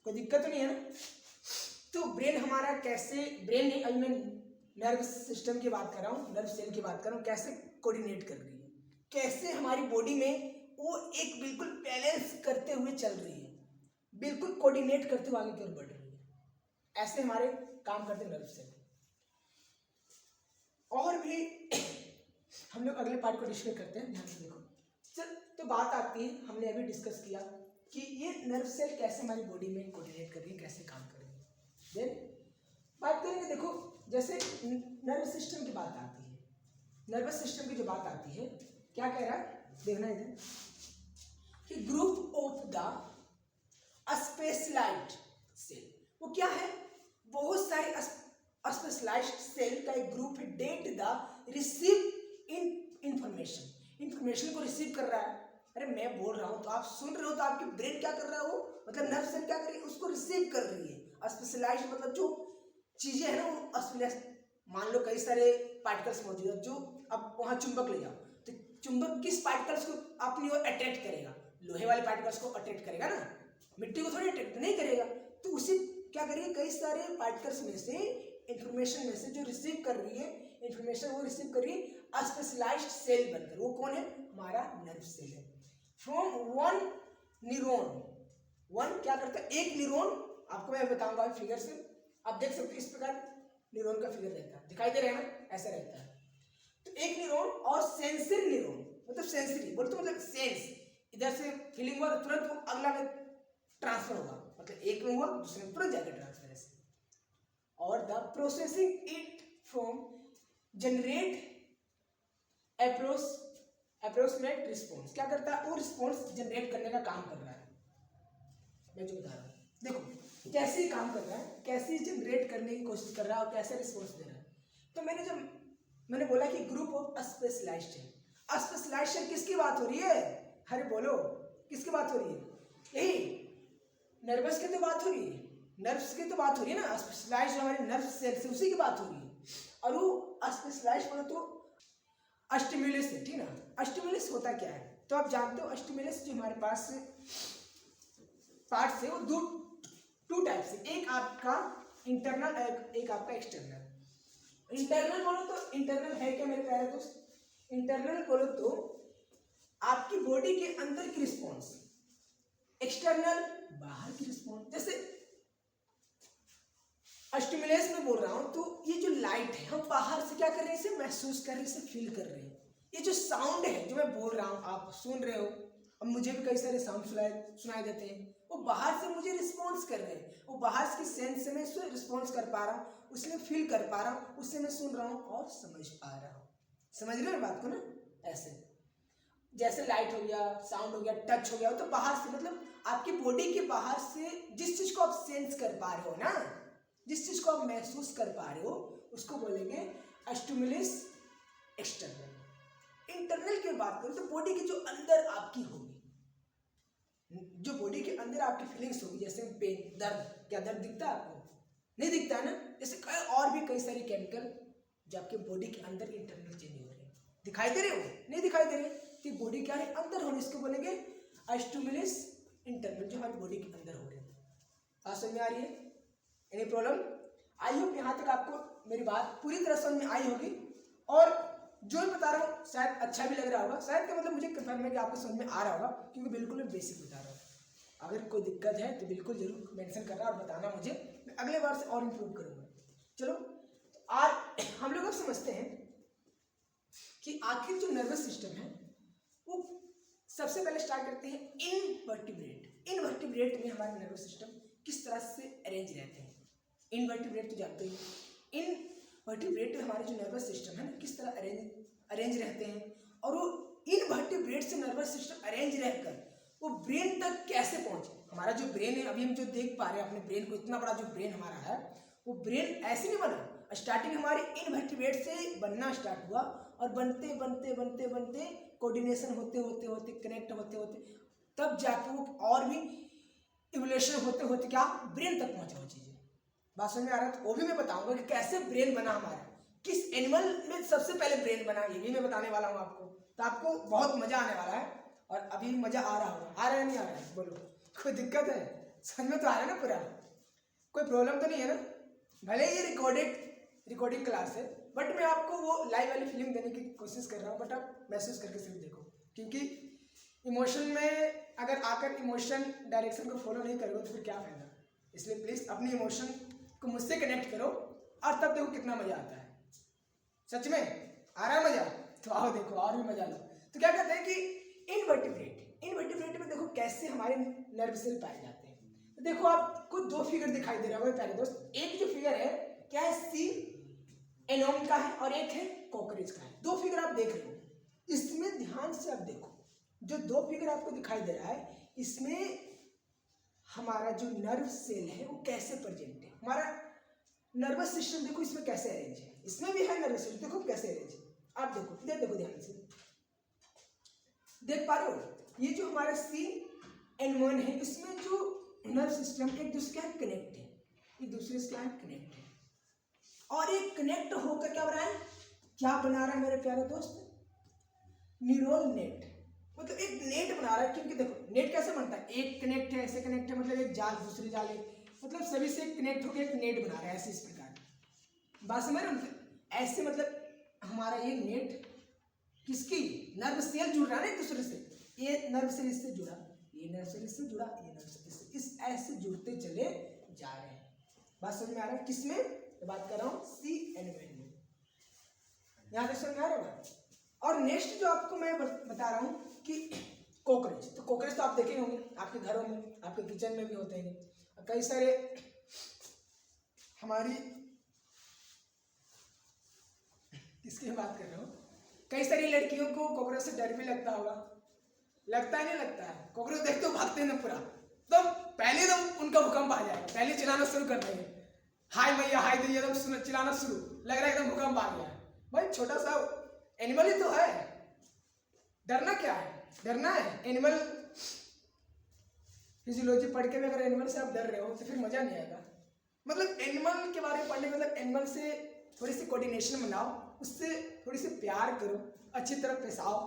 कोई दिक्कत तो नहीं है ना। तो ब्रेन हमारा कैसे, ब्रेन नहीं, अभी मैं नर्व सिस्टम की बात कर रहा हूँ, नर्व सेल की बात कर रहा हूँ, कैसे कोऑर्डिनेट कर रही है, कैसे हमारी बॉडी में वो एक बिल्कुल बैलेंस करते हुए चल रही है, बिल्कुल कोऑर्डिनेट करते हुए आगे की ओर बढ़ रही है, ऐसे हमारे काम करते नर्व सेल। और भी हम लोग अगले पार्ट को डिस्कस करते हैं, ध्यान से देखो। चल तो बात आती है, हमने अभी डिस्कस किया कि ये नर्व सेल कैसे हमारी बॉडी में कोऑर्डिनेट कर रही है, कैसे काम कर रही है। देन बात करेंगे, देखो जैसे नर्व सिस्टम की बात आती है, नर्वस सिस्टम की जो बात आती है, क्या कह रहा है, देखना इधर कि group of the specialised cell, वो क्या है, बहुत सारे स्पेशलाइज्ड सेल का एक ग्रुप है, that the receive information, information को रिसीव कर रहा है। अरे मैं बोल रहा हूँ तो आप सुन रहे हो, तो आपकी ब्रेन क्या कर रहा है, वो मतलब नर्व सेल क्या कर रही है, उसको रिसीव कर रही है। स्पेशलाइज्ड मतलब जो चीजें हैं ना वो स्पेशलाइज्ड, मान लो कई सारे पार्टिकल्स मौजूद है, जो अब वहाँ चुंबक ले जाओ तो चुंबक किस पार्टिकल्स को अपनी ओर अट्रैक्ट करेगा, लोहे वाले पार्टिकल्स को अट्रैक्ट करेगा ना, मिट्टी को थोड़ी अट्रैक्ट नहीं करेगा। तो उसी क्या करिए, कई सारे पार्टिकल्स में से, इंफॉर्मेशन में से जो रिसीव कर रही है इंफॉर्मेशन, वो रिसीव कर रही है स्पेशलाइज्ड सेल बनकर। वो कौन है, हमारा नर्व सेल है। फ्रॉम वन न्यूरॉन, वन क्या करता है, एक न्यूरॉन, आपको मैं बताऊंगा फिगर से, आप देख सकते हो इस प्रकार न्यूरॉन का फिगर रहता है, दिखाई दे रहा है ना, ऐसा रहता है। तो एक न्यूरॉन और सेंसरी न्यूरॉन, मतलब सेंसरी बोलते मतलब सेंस, इधर से फीलिंग हुआ तो तुरंत वो अगला में ट्रांसफर होगा, मतलब एक में हुआ दूसरे में तुरंत जाकर ट्रांसफर ऐसे। और the processing it from generate approximate response, क्या करता है, वो रिस्पॉन्स जनरेट करने का काम कर रहा है। मैं जो बता रहा हूँ देखो कैसे काम कर रहा है, कैसे जनरेट करने की कोशिश कर रहा है और कैसे रिस्पॉन्स दे रहा है। तो मैंने बोला कि ग्रुप ऑफ स्पेशलाइज्ड है। स्पेशलाइज्ड है किसकी बात हो रही है, अरे बोलो किसकी बात हो रही है, यही नर्वस की तो बात हो रही है, नर्व्स की तो बात हो रही है ना, स्पेशलाइज्ड हमारे नर्व सेल से उसी की बात हो रही है। और वो स्पेशलाइज्ड बोलो तो स्टिमुलस है, ठीक ना। स्टिमुलस होता क्या है, तो आप जानते हो स्टिमुलस जो हमारे पास पार्ट्स है वो टू टाइप से, एक आपका इंटरनल, एक आपका एक्सटर्नल। इंटरनल बोलो तो इंटरनल है क्या मेरे प्यारे दोस्त, इंटरनल बोलो तो आपकी बॉडी के अंदर की रिस्पॉन्स, एक्सटर्नल बाहर की रिस्पॉन्स। जैसे स्टिमुलस में बोल रहा हूं तो ये जो लाइट है हम बाहर से क्या कर रहे हैं, इसे महसूस कर रहे हैं, इसे फील कर रहे हैं। ये जो साउंड है जो मैं बोल रहा हूं आप सुन रहे हो, अब मुझे भी कई सारे साउंड सुनाई देते हैं, वो बाहर से मुझे रिस्पॉन्स कर रहे हैं, वो बाहर की सेंस से मैं उससे रिस्पॉन्स कर पा रहा हूँ, उसमें फील कर पा रहा हूँ, उससे मैं सुन रहा हूँ और समझ पा रहा हूँ। समझ रहे हो बात को ना, ऐसे जैसे लाइट हो गया, साउंड हो गया, टच हो गया, तो बाहर से मतलब आपकी बॉडी के बाहर से जिस चीज को आप सेंस कर पा रहे हो ना, जिस चीज को आप महसूस कर पा रहे हो उसको बोलेंगे स्टिमुलस एक्सटर्नल। इंटरनल की बात करें तो बॉडी के जो अंदर आपकी होगी, जो बॉडी के अंदर आपकी फीलिंग्स होगी, जैसे पेन, दर्द, क्या दर्द दिखता है आपको, नहीं दिखता है ना, जैसे और भी कई सारे केमिकल जो आपके बॉडी के अंदर इंटरनल चेंज हो रहे हैं, दिखाई दे रहे हो, नहीं दिखाई दे रहे, तो बॉडी क्या है अंदर होने, इसको बोलेंगे स्टिमुलस इंटरनल, जो हमारी बॉडी के अंदर हो रहे हैं। बात समझ में आ रही है, एनी प्रॉब्लम? आई होप यहाँ तक आपको मेरी बात पूरी तरह समझ में आई होगी, और जो मैं बता रहा हूँ शायद अच्छा भी लग रहा होगा, शायद का मतलब मुझे कंफर्म है कि आपको समझ में आ रहा होगा, क्योंकि बिल्कुल मैं बेसिक बता रहा हूँ। अगर कोई दिक्कत है तो बिल्कुल जरूर मेंशन करना और बताना मुझे, मैं अगले बार से और इम्प्रूव करूँगा। चलो तो आज हम लोग अब समझते हैं कि आखिर जो नर्वस सिस्टम है वो सबसे पहले स्टार्ट करते हैं इनवर्टिब्रेट। इनवर्टिब्रेट में हमारे नर्वस सिस्टम किस तरह से अरेंज रहते हैं। इनवर्टिब्रेट तो जानते हैं, इनवर्टिब्रेट में हमारे जो नर्वस सिस्टम है ना किस तरह अरेंज रहते हैं, और वो इनवर्टिब्रेट से नर्वस सिस्टम अरेंज रहकर वो ब्रेन तक कैसे पहुंचे। हमारा जो ब्रेन है अभी हम जो देख पा रहे हैं अपने ब्रेन को, इतना बड़ा जो ब्रेन हमारा है, वो ब्रेन ऐसे नहीं बना, स्टार्टिंग हमारे इनवर्टिब्रेट से बनना स्टार्ट हुआ, और बनते बनते बनते बनते कोऑर्डिनेशन होते होते होते कनेक्ट होते होते तब जाके वो और भी इवोल्यूशन होते होते क्या ब्रेन तक पहुंचा वो चीजें। बात समझ में आ रहा है? तो वो भी मैं बताऊंगा कि कैसे ब्रेन बना हमारा, किस एनिमल में सबसे पहले ब्रेन बना, ये भी मैं बताने वाला हूँ आपको। तो आपको बहुत मजा आने वाला है, और अभी मजा आ रहा होगा, आ रहा है नहीं आ रहा है, बोलो कोई दिक्कत है? समझ में तो आ रहा है ना पूरा, कोई प्रॉब्लम तो नहीं है ना? भले ये रिकॉर्डिंग क्लास है, बट मैं आपको वो लाइव वाली फीलिंग देने की कोशिश कर रहा हूँ, बट आप महसूस करके सिर्फ देखो, क्योंकि इमोशन में अगर आकर इमोशन डायरेक्शन को फॉलो नहीं करोगे तो फिर क्या फायदा। इसलिए प्लीज अपनी इमोशन को मुझसे कनेक्ट करो, और तब देखो कितना मजा आता है। सच में आ रहा है मजा? तो आओ देखो और भी मजा लो। तो क्या कहते हैं कि इनवर्टिब्रेट में देखो कैसे हमारे नर्व सेल पाए जाते हैं। तो देखो आपको दो फिगर दिखाई दे रहा होगा प्यारे दोस्त, एक जो फिगर है क्या है, सी एनोम का है, और एक है कॉकरोच का है। दो फिगर आप देख रहे हो, इसमें ध्यान से आप देखो, जो दो फिगर आपको दिखाई दे रहा है इसमें हमारा जो नर्व सेल है वो कैसे प्रेजेंट है, हमारा नर्वस सिस्टम देखो इसमें कैसे अरेंज है, इसमें भी है नर्वस सिस्टम, देखो कैसे अरेंज है। आप देखो इधर देखो ध्यान से, देख पा रहे हो ये जो हमारा CN1 है इसमें जो नर्व सिस्टम एक दूसरे के कनेक्ट है, एक दूसरे से क्या है कनेक्ट है, और एक कनेक्ट होकर क्या बना है, क्या बना रहा है मेरे प्यारे दोस्त, न्यूरल नेट, मतलब एक नेट बना रहा है। क्योंकि देखो नेट कैसे बनता है, एक कनेक्ट है, ऐसे कनेक्ट है, मतलब एक जाल दूसरी जाल है, मतलब सभी से कनेक्ट होकर एक नेट बना रहा है, ऐसे इस प्रकार बात समझ रहे हो। ऐसे मतलब हमारा ये नेट किसकी, नर्व सेल जुड़ रहा है ना एक दूसरे से, ये नर्व सेल इससे जुड़ा, ये नर्व सेल इससे जुड़ा, ये नर्व सेल इससे, इस ऐसे जुड़ते चले जा रहे हैं। बात समझ में आ रहा है, किसमें तो बात कर रहा हूँ CN1 में, यहाँ तक समझ में आ रहा है। और नेक्स्ट जो आपको मैं बता रहा हूँ कि कॉकरोच, तो कॉकरोच तो आप देखे होंगे आपके घरों में, आपके किचन में भी होते हैं, कई सारे हमारी किसकी बात कर रहे हो, कई सारी लड़कियों को कॉकरोच से डर भी लगता होगा, लगता है नहीं लगता है, कॉकरोच देखते हो भागते हैं पूरा, तो पहले तो उनका भूकंप आ जाएगा, पहले चिल्लाना शुरू कर देंगे, हाय मैया हाय दैया, एकदम चिल्लाना शुरू, लग रहा है एकदम भूकंप आ गया है। भाई छोटा सा एनिमल ही तो है, डरना क्या है, डरना है, एनिमल फिजियोलॉजी पढ़ के भी अगर एनिमल से आप डर रहे हो तो फिर मजा नहीं आएगा। मतलब एनिमल के बारे में पढ़ने का मतलब एनिमल से थोड़ी सी कोऑर्डिनेशन बनाओ, उससे थोड़ी सी प्यार करो, अच्छी तरह पेश आओ,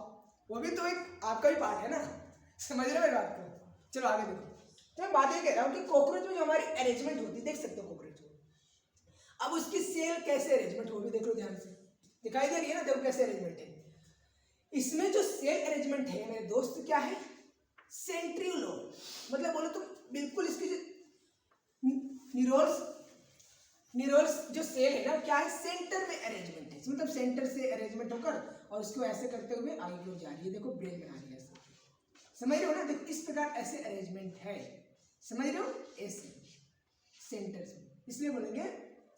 वो भी तो एक आपका ही पार्ट है ना, समझ रहे हो मेरी बात को। चलो आगे देखो, तो मैं बात ये कह रहा हूँ कि कॉकरोच में जो हमारी अरेंजमेंट होती है, देख सकते हो कॉकरोच को, अब उसकी सेल कैसे अरेंजमेंट होगी देख लो ध्यान से, दिखाई दे रही है ना, देखो कैसे अरेंजमेंट है। इसमें जो सेल अरेंजमेंट है मेरे दोस्त क्या है, सेंट्रियोलोम, मतलब बोलो तो बिल्कुल इसकी जो न्यूरॉन्स जो सेल है ना क्या है, सेंटर में अरेंजमेंट है, मतलब सेंटर से अरेंजमेंट होकर और उसको ऐसे करते हुए आगे की ओर जा रही है, देखो ब्रेन बना रही है ऐसे, समझ रहे हो ना, देखो इस प्रकार ऐसे अरेंजमेंट है, समझ रहे हो, ऐसे सेंटर से, इसलिए बोलेंगे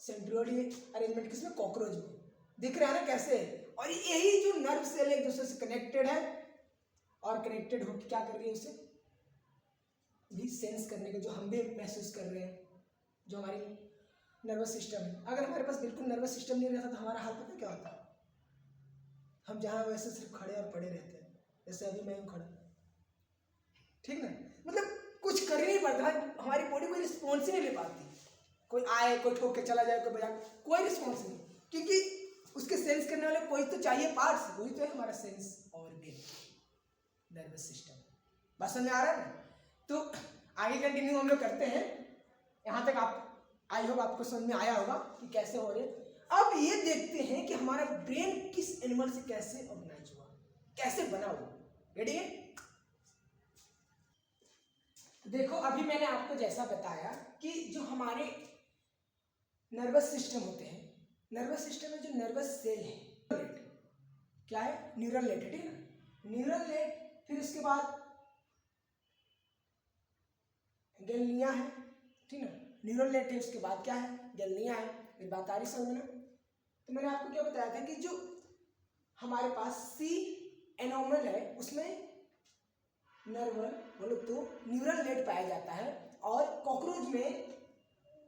सेंट्रियोल अरेंजमेंट किसमें, कॉकरोच में, दिख रहा है ना कैसे। और यही जो नर्व सेल एक दूसरे से कनेक्टेड है और कनेक्टेड होकर क्या कर रही है, उसे भी सेंस करने के, जो हम भी महसूस कर रहे हैं, जो हमारी नर्वस सिस्टम है। अगर हमारे पास बिल्कुल नर्वस सिस्टम नहीं रहता तो हमारा हाल पता क्या होता, हम जहाँ वैसे सिर्फ खड़े और पड़े रहते हैं, जैसे अभी मैं हूँ खड़ा, ठीक ना, मतलब कुछ कर ही नहीं पड़ता, हमारी बॉडी कोई रिस्पॉन्स ही नहीं ले पाती, कोई आए कोई ठोक के चला जाए कोई बजा, कोई रिस्पॉन्स नहीं, क्योंकि उसके सेंस करने वाले कोई तो चाहिए पार्ट्स, वही तो है हमारा सेंस ऑर्गन, नर्वस सिस्टम। बस समझ में आ रहा है ना, तो आगे कंटिन्यू हम लोग करते हैं, यहाँ तक आप आई होप आपको समझ में आया होगा कि कैसे हो रहे हैं। अब ये देखते हैं कि हमारा ब्रेन किस एनिमल से कैसे ऑर्गेनाइज हुआ, कैसे बना हुआ, रेडी है। देखो अभी मैंने आपको जैसा बताया कि जो हमारे नर्वस सिस्टम होते हैं, नर्वस सिस्टम में जो नर्वस सेल है क्या है, न्यूरल नेट है, ठीक है ना, न्यूरल नेट, फिर उसके बाद गैंग्लिया है, ठीक है, न्यूरल नेट है, उसके बाद क्या है, गैंग्लिया है, मेरी बात आ रही समझ में। तो मैंने आपको क्या बताया था कि जो हमारे पास CN1 है उसमें नर्वल बोलो तो न्यूरल नेट पाया जाता है, और कॉकरोच में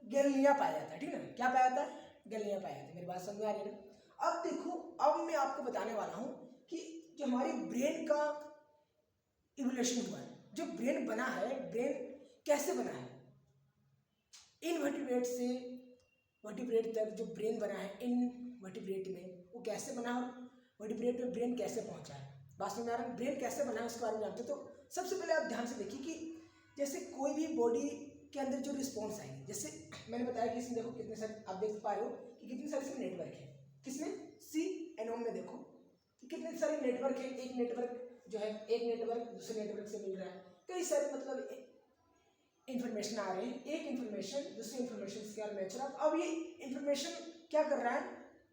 गैंग्लिया पाया जाता है, ठीक है, क्या पाया जाता है, गैंग्लिया पाया जाता है, मेरी बात समझ में आ रही है ना। अब देखो, अब मैं आपको बताने वाला हूँ कि जो हमारी ब्रेन का इवोल्यूशन हुआ है, जो ब्रेन बना है, ब्रेन कैसे बना है, इनवर्टिब्रेट से वर्टिब्रेट तक जो ब्रेन बना है, इनवर्टिब्रेट में वो कैसे बना और वर्टिब्रेट में ब्रेन कैसे पहुंचा है, बात समझ में आ रहा है, ब्रेन कैसे बना है उसके बारे में जानते। तो सबसे पहले आप ध्यान से देखिए कि जैसे कोई भी बॉडी के अंदर जो रिस्पॉन्स आएगी, जैसे मैंने बताया कि इसमें देखो कितने सारे, आप देख पा रहे हो कि कितने सारे इसमें नेटवर्क है, किसमें, CN1 में देखो कितने सारे नेटवर्क है, एक नेटवर्क जो है, एक नेटवर्क दूसरे नेटवर्क से मिल रहा है, कई सारे मतलब इंफॉर्मेशन आ रहे हैं, एक इंफॉर्मेशन दूसरी इंफॉर्मेशन से क्या मैच हो रहा है। अब ये इंफॉर्मेशन क्या कर रहा है,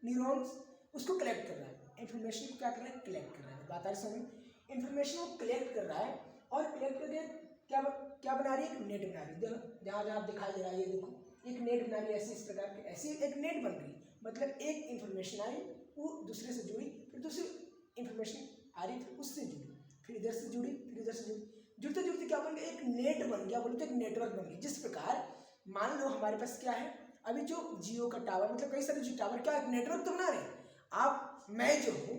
न्यूरॉन्स उसको कलेक्ट कर रहा है, इंफॉर्मेशन को क्या कर रहा है, कलेक्ट कर रहा है, बता रहे समझ, इंफॉर्मेशन को कलेक्ट कर रहा है, और कलेक्ट करके क्या बना रही है, एक नेट बना रही है, देखो जहाँ जहाँ आप दिखाई दे रहा है, ये देखो एक नेट बना रही है, ऐसी इस प्रकार की ऐसी एक नेट बन रही, मतलब एक इंफॉर्मेशन आई वो दूसरे से जुड़ी, फिर दूसरी इंफॉर्मेशन आ रही फिर उससे जुड़ी, फिर इधर से जुड़ी, फिर इधर से जुड़ी, जुड़ते जुड़ते क्या बन गया, एक नेट बन गया, बोलते एक नेटवर्क बन गया। जिस प्रकार मान लो हमारे पास क्या है, अभी जो जियो का टावर, मतलब कई सारे जो टावर क्या एक नेटवर्क तो बना रहे हैं, आप मैं जो हूँ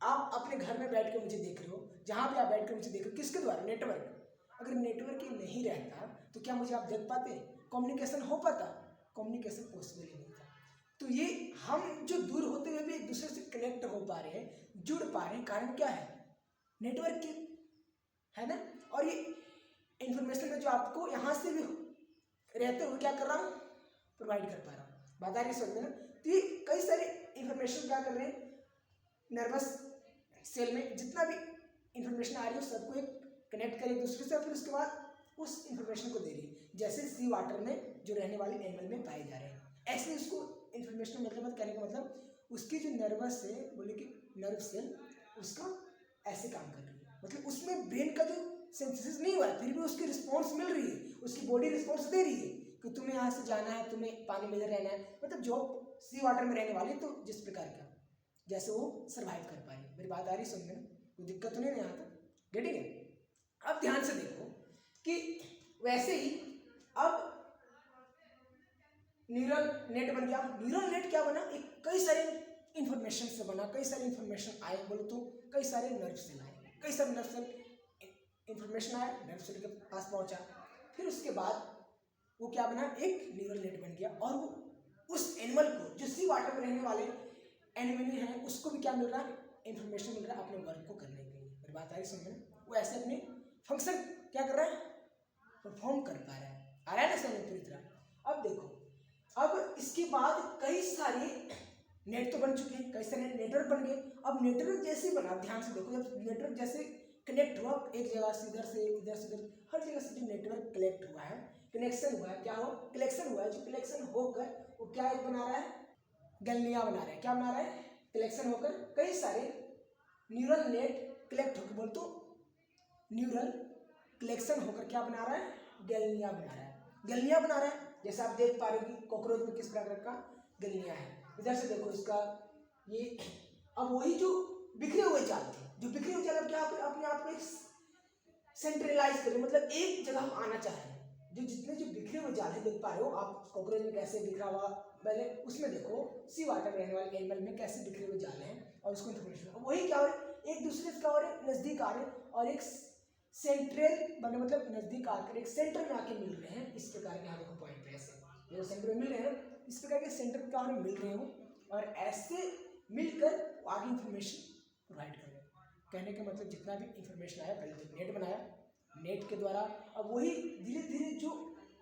आप अपने घर में बैठ के मुझे देख रहे हो, जहाँ भी आप बैठ कर मुझे देख रहे हो, किसके द्वारा? नेटवर्क। अगर नेटवर्क ही नहीं रहता तो क्या मुझे आप देख पाते? कम्युनिकेशन हो पाता? कम्युनिकेशन पॉसिबल ही नहीं था। तो ये हम जो दूर होते हुए भी एक दूसरे से कनेक्ट हो पा रहे हैं, जुड़ पा रहे हैं, कारण क्या है? नेटवर्क की, है ना। और ये इंफॉर्मेशन में जो आपको यहाँ से भी रहते हुए क्या कर रहा हूँ? प्रोवाइड कर पा रहा हूँ। बात आ रही समझ में ना। तो ये कई सारे इंफॉर्मेशन क्या कर रहे हैं, नर्वस सेल में जितना भी इंफॉर्मेशन आ रही है सबको एक कनेक्ट करे एक दूसरे से, फिर उसके बाद उस इंफॉर्मेशन को दे रही है। जैसे सी वाटर में जो रहने वाले एनिमल में पाए जा रहे हैं, ऐसे उसको इंफॉर्मेशन मतलब कहने का मतलब उसकी जो नर्वस है, बोले कि नर्व सेल उसका ऐसे काम कर रही है, मतलब उसमें ब्रेन का जो सिंथेसिस नहीं हुआ है फिर भी उसकी रिस्पॉन्स मिल रही है, उसकी बॉडी रिस्पॉन्स दे रही है कि तुम्हें यहाँ से जाना है, तुम्हें पानी में रहना है, मतलब जो सी वाटर में रहने वाली, तो जिस प्रकार का जैसे वो सर्वाइव कर पा रही है। मेरी बात आ रही समझ में? कोई दिक्कत तो नहीं यहाँ तक? गेटिंग है? अब ध्यान से देखो कि वैसे ही अब न्यूरल नेट बन गया। न्यूरल नेट क्या बना? एक कई सारे इंफॉर्मेशन से बना, कई सारे इंफॉर्मेशन आए, बोलो तो कई सारे नर्व सेल आए, कई सारे नर्व सेल इंफॉर्मेशन आया, नर्व सेल के पास पहुंचा, फिर उसके बाद वो क्या बना? एक न्यूरल नेट बन गया। और वो उस एनिमल को जो सी वाटर में रहने वाले एनिमल है उसको भी क्या मिल रहा है? इंफॉर्मेशन मिल रहा है अपने वर्क को करने के लिए। मेरी बात आ रही समझ में? वो ऐसे अपने फंक्शन क्या कर रहा है? परफॉर्म कर पा रहा है। आ रहा है ना समझ पूरी तरह? अब देखो, अब इसके बाद कई सारे नेट तो बन चुके हैं, कई सारे नेटवर्क बन गए। अब नेटवर्क जैसे बना, ध्यान से देखो, जब नेटवर्क जैसे कनेक्ट हुआ एक जगह से इधर से इधर से इधर, हर जगह से जो नेटवर्क कनेक्ट हुआ है, कनेक्शन हुआ है, क्या हुआ? कलेक्शन हुआ है। जो कलेक्शन होकर वो क्या एक बना रहा है? गलनियाँ बना रहा है। क्या बना रहा है? कलेक्शन होकर कई सारे न्यूरल नेट कलेक्ट होकर, बोल तो न्यूरल कलेक्शन होकर क्या बना रहा है? गलनियाँ बना रहा है। गलनियाँ बना रहा है, जैसे आप देख पा रहे हो कि कॉकरोच में किस प्रकार का गलनियाँ है। इधर से देखो इसका ये, अब वही जो बिखरे हुए जाल थे, जो बिखरे हुए जाल अब क्या अपने आप को सेंट्रलाइज करें, मतलब एक जगह आना चाह रहे हैं। जो जितने जो बिखरे हुए जाल है, देख पा रहे हो आप कॉकरोच में कैसे बिखरा हुआ, पहले उसमें देखो सी वाटर रहने वाले एनिमल में कैसे बिखरे हुए जाल हैं, और उसको इन्फॉर्मेशन वही क्या हो रहा है? एक दूसरे से क्या हो रहा है? नजदीक आ रहे हैं और एक सेंट्रल बने, मतलब नजदीक आकर एक सेंटर में आके मिल रहे हैं। इस प्रकार के यहाँ देखो पॉइंट पे ऐसे जो सेंटर में मिल रहे हैं, इस प्रकार के सेंटर क्या हो मिल रहे हो, और ऐसे मिलकर आगे इंफॉर्मेशन प्रोवाइड कर रहे हैं। कहने का मतलब जितना भी इंफॉर्मेशन आया, पहले तो नेट बनाया, नेट के द्वारा अब वही धीरे धीरे जो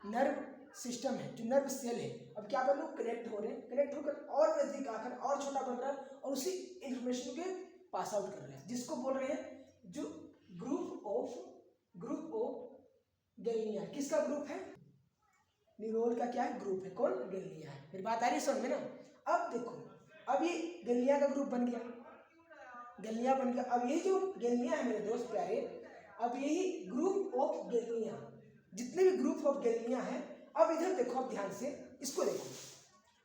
नर्व सिस्टम है, जो नर्व सेल है, अब क्या कर लो? कनेक्ट हो रहे हैं, कनेक्ट होकर और नजदीक आकर और छोटा बन रहा है, और उसी इंफॉर्मेशन के पास आउट कर रहे हैं, जिसको बोल रहे हैं जो ग्रुप ऑफ गैलिनिया। किसका ग्रुप है? न्यूरोल का क्या है? ग्रुप है। कौन? गैलिनिया है। मेरी बात आ रही है समझ में ना? अब देखो, अब ये गैलिनिया का ग्रुप बन गया, गैलिनिया बन गया। अब यही जो गैलिनिया है मेरे दोस्त प्यारे, अब यही ग्रुप ऑफ गैलिनिया, जितने भी ग्रुप ऑफ गैलिनिया है, अब इधर देखो, अब ध्यान से इसको देखो।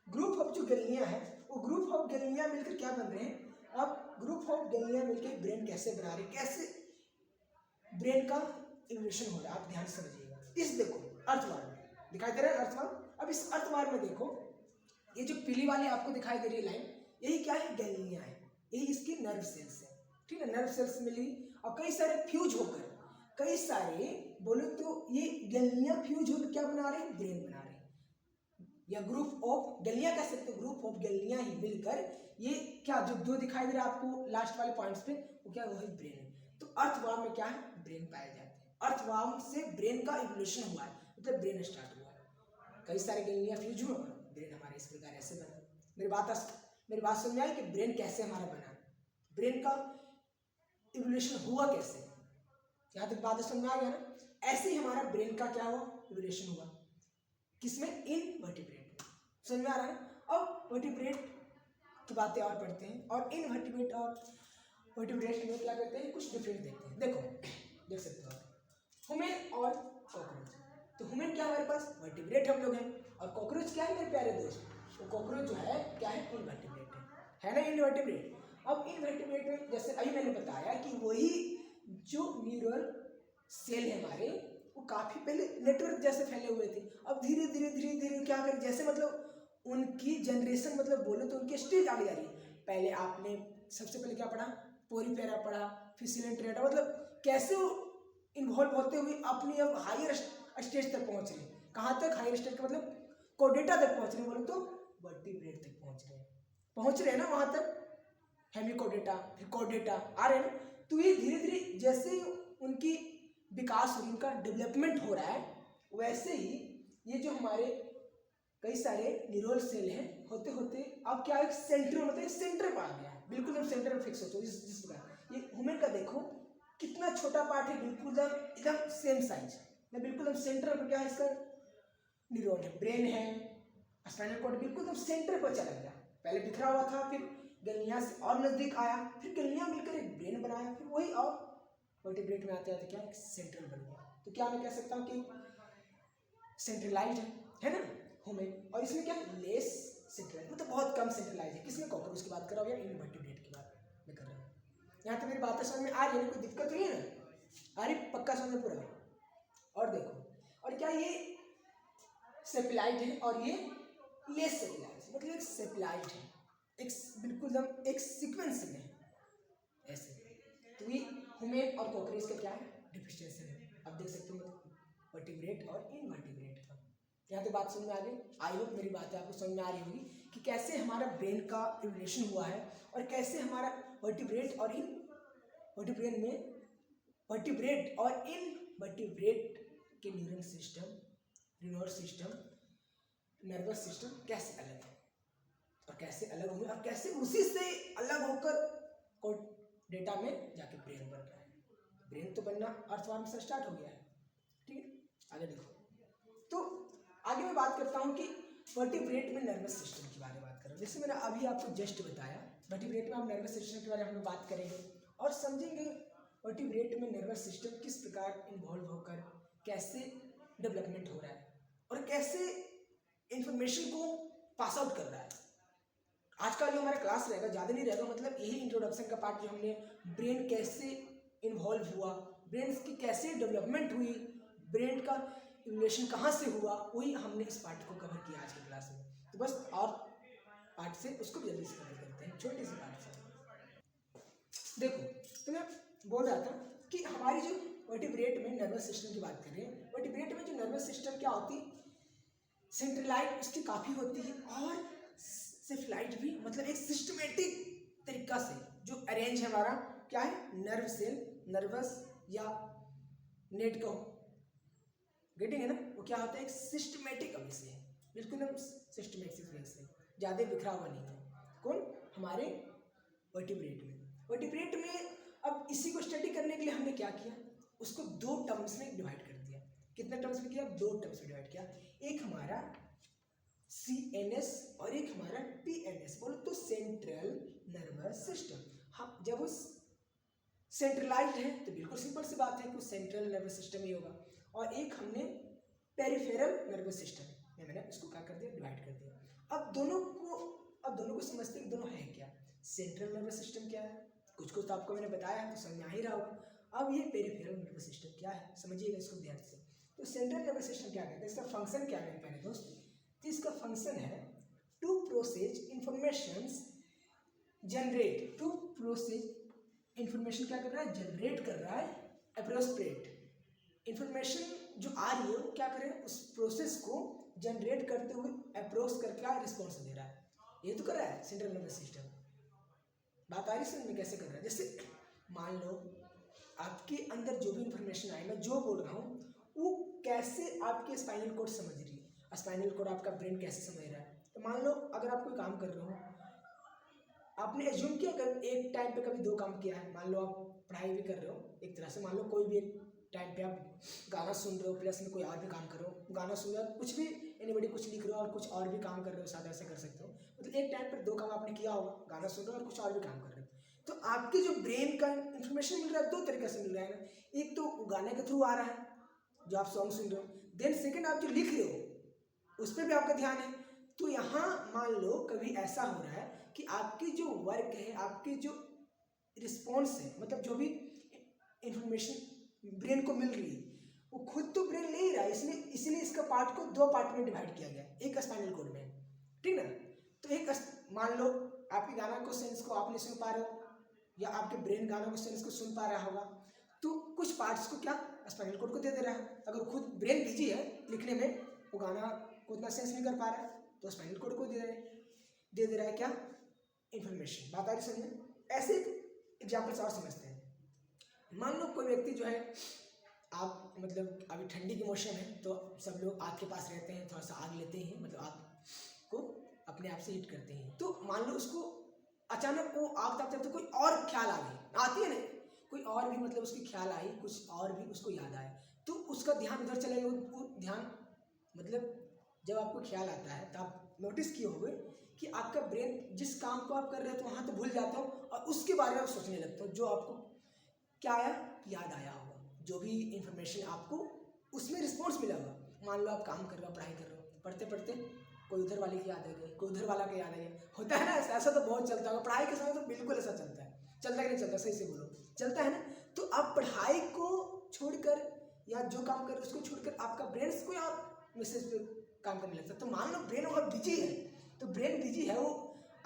ग्रुप ऑफ जो गैलिनिया है, वो ग्रुप ऑफ गैलिनिया मिलकर क्या बन रहे हैं? अब ग्रुप ऑफ गैलिनिया मिलकर ब्रेन कैसे बना रहे, कैसे ब्रेन का इवोल्यूशन हो रहा है, आप ध्यान से समझिएगा। इस देखो अर्थवार में दिखाई दे रहा है अर्थवार। अब इस अर्थवार में देखो, ये जो पीली वाली आपको दिखाई दे रही है लाइन, यही क्या है? गैलिनिया है। यही इसकी नर्व सेल्स है, ठीक है। नर्व सेल्स मिली और कई सारे फ्यूज होकर, कई सारे बोलो तो ये गैलिनिया फ्यूज होकर क्या बना रहे हैं? ब्रेन बना रहे हैं, या ग्रुप ऑफ गैलिनिया कह सकते हो, ग्रुप ऑफ गैलिनिया ही मिलकर ये क्या जो दो दिखाई दे रहा है आपको लास्ट वाले पॉइंट्स पे, वो क्या? वही ब्रेन है। तो अर्थवार्म में क्या है? ब्रेन पाए जाते हैं। अर्थवार्म से ब्रेन का इवोल्यूशन हुआ है, मतलब ब्रेन स्टार्ट हुआ है, कई सारे गैलिनिया फ्यूज हुए और ब्रेन हमारे इस प्रकार ऐसे बना। मेरी बात समझ आई कि ब्रेन कैसे हमारा बना, ब्रेन का इवोल्यूशन हुआ कैसे? यहाँ तक बात समझ आ गया ना? ऐसे ही हमारा ब्रेन का क्या हुआ? इवोल्यूशन हुआ। किसमें? इनवर्टिब्रेट। समझ में आ रहा है? अब वर्टिब्रेट की बातें और पढ़ते हैं, और इनवर्टिब्रेट और वर्टिब्रेट में क्या करते हैं? कुछ डिफरेंस देखते हैं। देखो, देख सकते हो ह्यूमन और कॉकरोच। तो ह्यूमन क्या हमारे पास? वर्टिब्रेट हम लोग हैं, और कॉकरोच क्या है मेरे प्यारे दोस्त? वो कॉकरोच जो है क्या है? इनवर्टिब्रेट है ना, इनवर्टिब्रेट। अब इनवर्टिब्रेट में जैसे अभी मैंने बताया कि वही जो न्यूरल सेल है हमारे, वो काफी पहले नेटवर्क जैसे फैले हुए थे, अब धीरे धीरे धीरे धीरे क्या करें, जैसे मतलब उनकी जनरेशन, मतलब बोले तो उनकी स्टेज आगे जा रही है। पहले आपने सबसे पहले क्या पढ़ा? पोरीफेरा पढ़ा, फिर सिलेंट्रेटा, मतलब कैसे वो इन्वॉल्व होते हुए अपनी अब हायर स्टेज तक पहुंच रहे हैं। कहाँ तक? हायर स्टेज का मतलब कोडेटा तक पहुंच रहे हैं, बोलो तो वर्टिब्रेट तक पहुंच रहे हैं ना वहां तक। हेमिकोडेटा, फिर कोडेटा आ रहे हैं ना। तो ये धीरे धीरे जैसे उनकी विकास और उनका डेवलपमेंट हो रहा है, वैसे ही ये जो हमारे कई सारे न्यूरल सेल हैं, होते होते अब क्या एक सेंटर, मतलब सेंटर पर आ गया है, बिल्कुल हम सेंटर में फिक्स होते हैं। जिस प्रकार ये ह्यूमन का देखो कितना छोटा पार्ट है, बिल्कुल एकदम सेम साइज, बिल्कुल हम सेंटर पर क्या है इसका न्यूरॉन है, ब्रेन है, स्पाइनल कॉर्ड बिल्कुल एकदम सेंटर पर चला गया। पहले बिखरा हुआ था, फिर गैलिया से और नजदीक आया, फिर गैलिया मिलकर एक ब्रेन बनाया, फिर वही और वर्टिब्रेट में आते आते क्या एक सेंट्रल बन गया। तो क्या मैं कह सकता हूँ कि सेंट्रलाइज है ना ह्यूमन, और इसमें क्या लेस सेंट्रलाइज, मतलब बहुत कम सेंट्रलाइज है। किसमें? कॉकरोच की बात कर रहा हूँ या इनवर्टिब्रेट की बात मैं कर रहा हूँ। यहाँ तो मेरी बातें समझ में आ रही है, कोई दिक्कत नहीं है ना? अरे पक्का समझ पूरा। और देखो, और क्या ये सेपिलाइट है और ये लेस सेपिलाइट, मतलब एक सेपिलाइट है, एक बिल्कुल एकदम एक सीक्वेंस में ऐसे। तो ये ह्यूमन और कॉकरोच का क्या है डिफरेंशिएशन है। अब देख सकते हो वर्टिब्रेट और इनवर्टिब्रेट का। यहाँ तो बात समझ में आ गई। आई होप मेरी बातें आपको समझ में आ रही होगी कि कैसे हमारा ब्रेन का इवोल्यूशन हुआ है और कैसे हमारा वर्टिब्रेट और इनवर्टिब्रेट में वर्टिब्रेट और इनवर्टिब्रेट के न्यूरल सिस्टम, नर्वस सिस्टम कैसे अलग है और कैसे अलग होंगे और कैसे उसी से अलग होकर डेटा में जाके ब्रेन बन रहा है। ब्रेन तो बनना अर्थवार्म से स्टार्ट हो गया है, ठीक है। आगे देखो, तो आगे मैं बात करता हूँ कि वर्टिब्रेट में नर्वस सिस्टम के बारे में बात कर रहा हूँ। जैसे मैंने अभी आपको जस्ट बताया, वर्टिब्रेट में हम नर्वस सिस्टम के बारे में हम लोग बात करेंगे और समझेंगे वर्टिब्रेट में नर्वस सिस्टम किस प्रकार इन्वॉल्व होकर कैसे डेवलपमेंट हो रहा है और कैसे इंफॉर्मेशन को पास आउट कर रहा है। आज का जो हमारा क्लास रहेगा ज़्यादा नहीं रहेगा, मतलब यही इंट्रोडक्शन का पार्ट जो हमने ब्रेन कैसे इन्वॉल्व हुआ, ब्रेन की कैसे डेवलपमेंट हुई, ब्रेन का इवोल्यूशन कहाँ से हुआ, वही हमने इस पार्ट को कवर किया आज की क्लास में। तो बस और पार्ट से उसको जल्दी से कवर करते हैं, छोटे से पार्ट से। देखो, तो मैं बोल रहा था कि हमारी जो वर्टिब्रेट में नर्वस सिस्टम की बात करें, वर्टिब्रेट में जो नर्वस सिस्टम क्या होती, सेंट्रलाइट उसकी काफ़ी होती है और सेफलाइट भी, मतलब एक सिस्टमेटिक तरीका से जो अरेंज है हमारा क्या है नर्व सेल, नर्वस या नेट का गेटिंग है ना, वो क्या होता है एक सिस्टमेटिक वे से, बिल्कुल हम सिस्टमेटिक वे से, ज़्यादा बिखरा हुआ नहीं है। कौन? हमारे वर्टिब्रेट में। अब इसी को स्टडी करने के लिए हमने क्या किया, उसको दो टर्म्स में डिवाइड कर दिया। कितने टर्म्स में किया? दो टर्म्स में डिवाइड किया। एक हमारा CNS और एक हमारा PNS, बोलो तो सेंट्रल नर्वस सिस्टम। हाँ, जब उस सेंट्रलाइज्ड है तो बिल्कुल सिंपल सी बात है कि सेंट्रल नर्वस सिस्टम ही होगा। और एक हमने पेरिफेरल नर्वस सिस्टम में मैंने उसको क्या कर दिया, डिवाइड कर दिया। अब दोनों को समझते हैं दोनों है क्या। सेंट्रल नर्वस सिस्टम क्या है, कुछ तो आपको मैंने बताया है तो समझ में आ ही रहा होगा। अब ये पेरिफेरल नर्वस सिस्टम क्या है, समझिएगा इसको ध्यान से। तो सेंट्रल नर्वस सिस्टम क्या कहते हैं, इसका फंक्शन क्या है पहले दोस्त, तो इसका फंक्शन है to process informations generate, to process information क्या कर रहा है, जनरेट कर रहा है, अप्रोप्रिएट इंफॉर्मेशन जो आ रही है वो क्या करे, उस प्रोसेस को जनरेट करते हुए अप्रोच करके रिस्पॉन्स दे रहा है। ये तो कर रहा है सेंट्रल नर्वस सिस्टम। बात आ रही समझ में कैसे कर रहा है। जैसे मान लो आपके अंदर जो भी इंफॉर्मेशन आई, मैं जो बोल रहा हूँ वो कैसे आपके स्पाइनल कोड समझ रही है, स्पाइनल कोड आपका ब्रेन कैसे समझ रहा है। तो मान लो अगर आप कोई काम कर रहे हो, आपने एज्यूम किया अगर एक टाइम पे कभी दो काम किया है, मान लो आप पढ़ाई भी कर रहे हो एक तरह से, मान लो कोई भी एक टाइम पे आप गाना सुन रहे हो प्लस में कोई और भी काम कर रहे हो, गाना सुन रहे हो कुछ भी, एनीबॉडी कुछ लिख रहे हो और कुछ और भी काम कर रहे हो, साथ ऐसे कर सकते हो। मतलब एक टाइम पर दो काम आपने किया होगा, गाना सुन रहे हो और कुछ और भी काम कर रहे हो। तो आपके जो ब्रेन का इंफॉर्मेशन मिल रहा है दो तरीके से मिल रहा है ना, एक तो गाने के थ्रू आ रहा है जो आप सॉन्ग सुन रहे हो, देन सेकेंड आप जो लिख रहे हो उस पर भी आपका ध्यान है। तो यहाँ मान लो कभी ऐसा हो रहा है कि आपकी जो वर्क है, आपकी जो रिस्पॉन्स है, मतलब जो भी इंफॉर्मेशन ब्रेन को मिल रही है वो खुद तो ब्रेन ले ही रहा है, इसलिए इसका पार्ट को दो पार्ट में डिवाइड किया गया, एक स्पाइनल कोड में, ठीक ना। तो एक मान लो आपके गाना को सेंस को आप नहीं सुन पा रहे हो, या आपके ब्रेन गानों के सेंस को सुन पा रहा होगा, तो कुछ पार्ट्स को क्या स्पाइनल कॉर्ड को दे रहा है। अगर खुद ब्रेन बिजी है लिखने में, वो गाना को उतना सेंस नहीं कर पा रहा है, तो स्पाइनल कॉर्ड को दे रहा है क्या, इन्फॉर्मेशन। बात आ रही समझ में? ऐसे एग्जाम्पल्स और समझते हैं। मान लो कोई व्यक्ति जो है, आप मतलब अभी ठंडी की मौसम है तो सब लोग आग के पास रहते हैं, थोड़ा सा आग लेते हैं, मतलब आग को अपने आप से हीट करते हैं। तो मान लो उसको अचानक वो आग तापते तो कोई और ख्याल आ गई, आती है ना, कोई और भी मतलब उसकी ख्याल आई, कुछ और भी उसको याद आए, तो उसका ध्यान उधर चलेगा। वो ध्यान मतलब जब आपको ख्याल आता है तो आप नोटिस किए होंगे कि आपका ब्रेन जिस काम को आप कर रहे हो तो वहाँ तो भूल जाता हो और उसके बारे में आप सोचने लगते हो, जो आपको क्या आया, याद आया होगा, जो भी इंफॉर्मेशन आपको उसमें रिस्पॉन्स मिला होगा। मान लो आप काम कर रहे हो, पढ़ाई कर रहे हो, पढ़ते पढ़ते कोई उधर वाले की याद आ गई, कोई उधर वाला की याद आ गई, होता है ना ऐसा तो बहुत चलता होगा पढ़ाई के समय, तो बिल्कुल ऐसा चलता है। चलता कि नहीं चलता, सही से बोलो, चलता है ना। तो आप पढ़ाई को छोड़कर या जो काम कर रहे हो उसको छोड़कर आपका ब्रेन कोई और मैसेज पे काम करने लगता है। तो मान लो ब्रेन बहुत बिजी है, तो ब्रेन बिजी है, वो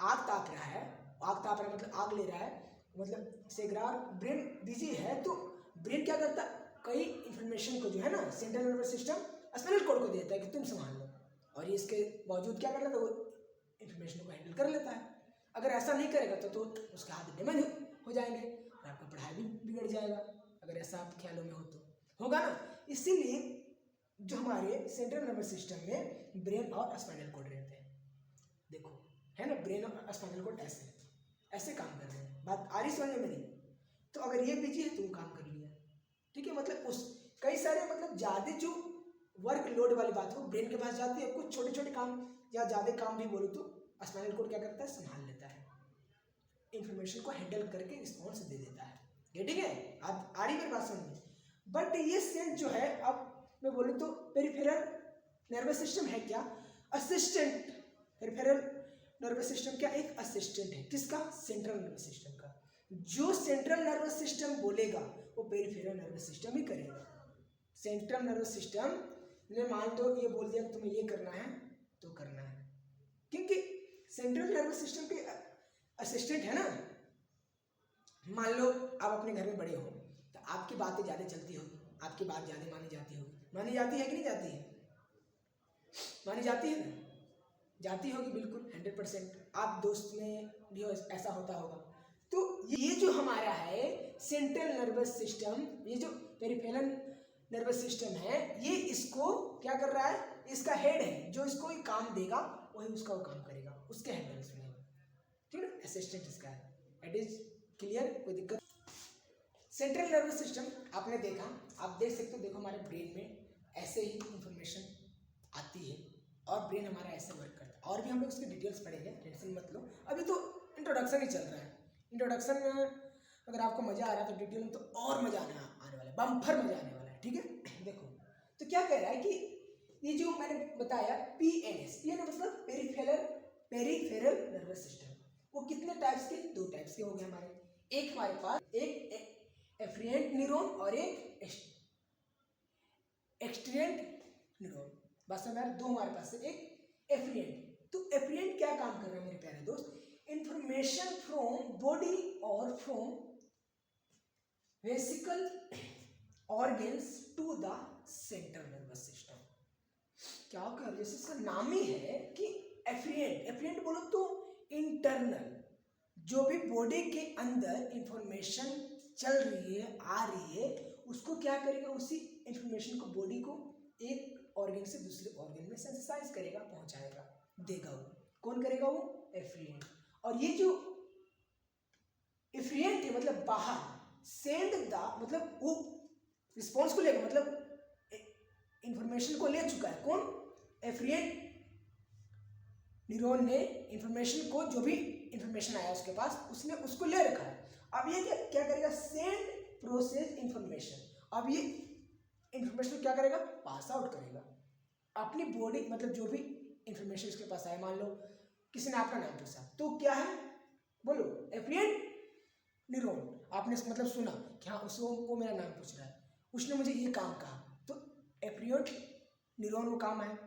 आग ताप रहा है, मतलब आग ले रहा है, मतलब सेगरार ब्रेन बिजी है, तो ब्रेन क्या करता है, कई इंफॉर्मेशन को जो है ना central nervous system spinal cord को देता है कि तुम संभाल लो, और ये इसके बावजूद क्या कर लेता है, वो इंफॉर्मेशन को हैंडल कर लेता है। अगर ऐसा नहीं करेगा तो उसके हाथ डैमेज हो जाएंगे और आपका पढ़ाई भी बिगड़ जाएगा, अगर ऐसा आप ख्यालों में हो तो होगा ना। इसीलिए जो हमारे सेंट्रल नर्वस सिस्टम में ब्रेन और स्पाइनल कॉर्ड रहते हैं, देखो है ना, ब्रेन और स्पाइनल कॉर्ड ऐसे काम कर रहे हैं। बात आ रही समझ में मेरी? तो अगर ये बिजी है तो वो काम कर लिया, ठीक है, मतलब उस कई सारे मतलब ज़्यादा जो वर्क लोड वाली बात हो ब्रेन के पास जाती है, कुछ छोटे छोटे काम या ज़्यादा काम भी बोलो तो स्पाइनल कॉर्ड क्या करता है, संभाल लेता है, इंफॉर्मेशन को हैंडल करके रिस्पॉन्स दे देता है। ये ठीक है, आप आ रही मेरी बात समझ में? बट ये सेंस जो है, अब मैं बोलूँ तो पेरिफेरल नर्वस सिस्टम है क्या, असिस्टेंट। पेरिफेरल नर्वस सिस्टम क्या, एक असिस्टेंट है, किसका, सेंट्रल नर्वस सिस्टम का। जो सेंट्रल नर्वस सिस्टम बोलेगा वो पेरिफेरल नर्वस सिस्टम ही करेगा। सेंट्रल नर्वस सिस्टम ने मान लो ये बोल दिया कि तुम्हें ये करना है तो करना है, क्योंकि सेंट्रल नर्वस सिस्टम के असिस्टेंट है ना। मान लो आप अपने घर में बड़े हो तो आपकी बातें ज़्यादा चलती होगी, आपकी बात ज़्यादा मानी जाती होगी, मानी जाती है कि नहीं जाती है, मानी जाती है ना, जाती होगी बिल्कुल 100%। आप दोस्त में भी ऐसा होता होगा। तो ये जो हमारा है सेंट्रल नर्वस सिस्टम, ये जो पेरिफेरल नर्वस सिस्टम है, ये इसको क्या कर रहा है, इसका हेड है, जो इसको ये काम देगा वही उसका वो काम करेगा, उसके हैंडल्स में, ठीक है ना, असिस्टेंट इसका है। इट इज क्लियर, कोई दिक्कत? सेंट्रल नर्वस सिस्टम आपने देखा, आप देख सकते हो, देखो हमारे ब्रेन में ऐसे ही इंफॉर्मेशन आती है और ब्रेन हमारा ऐसे वर्क करता है, और भी हम लोग उसके डिटेल्स पढ़ेंगे, टेंशन मत लो, अभी तो इंट्रोडक्शन ही चल रहा है। इंट्रोडक्शन में अगर आपको मजा आ रहा है तो डिटेल में तो और मजा आने वाला है, बम्फर मजा आने वाला है, ठीक है। देखो तो क्या कह रहा है कि ये जो मैंने बताया PNS, ये मतलब पेरिफेरल नर्वस सिस्टम, वो कितने टाइप्स के, 2 टाइप्स के हो गए हमारे। एक हमारे पास एक एफरेंट न्यूरॉन और एक एक्सट्रेंट न्यूरॉन, बस हमारे 2 हमारे पास है, एक एफरेंट। तो एफरेंट क्या काम कर रहा है मेरे प्यारे दोस्त, इंफॉर्मेशन फ्रॉम बॉडी और from visceral organs to the central nervous system. क्या कर रहा है, जैसे इसका नाम ही है कि एफरेंट बोलो तो इंटरनल, जो भी बॉडी के अंदर इंफॉर्मेशन चल रही है, आ रही है, उसको क्या करेगा, उसी इंफॉर्मेशन को, बॉडी को एक ऑर्गन से दूसरे ऑर्गन में सेंसिटाइज करेगा, पहुंचाएगा, देगा। वो कौन करेगा, वो एफरेंट। और ये जो एफरेंट है मतलब बाहर, सेंड द मतलब वो रिस्पॉन्स को लेगा, मतलब इंफॉर्मेशन को ले चुका है, कौन, एफरेंट न्यूरॉन ने इंफॉर्मेशन को, जो भी इंफॉर्मेशन आया उसके पास, उसने उसको ले रखा है। अब ये क्या करेगा, सेंड प्रोसेस इंफॉर्मेशन, अब ये इंफॉर्मेशन क्या करेगा, पास आउट करेगा अपनी बॉडी, मतलब जो भी इंफॉर्मेशन उसके पास आया। मान लो किसी ने आपका नाम पूछा तो क्या है, बोलो, एफरेंट न्यूरॉन, आपने मतलब सुना कि हाँ वो मेरा नाम पूछ रहा है, उसने मुझे ये काम कहा, तो एफरेंट न्यूरॉन वो काम है,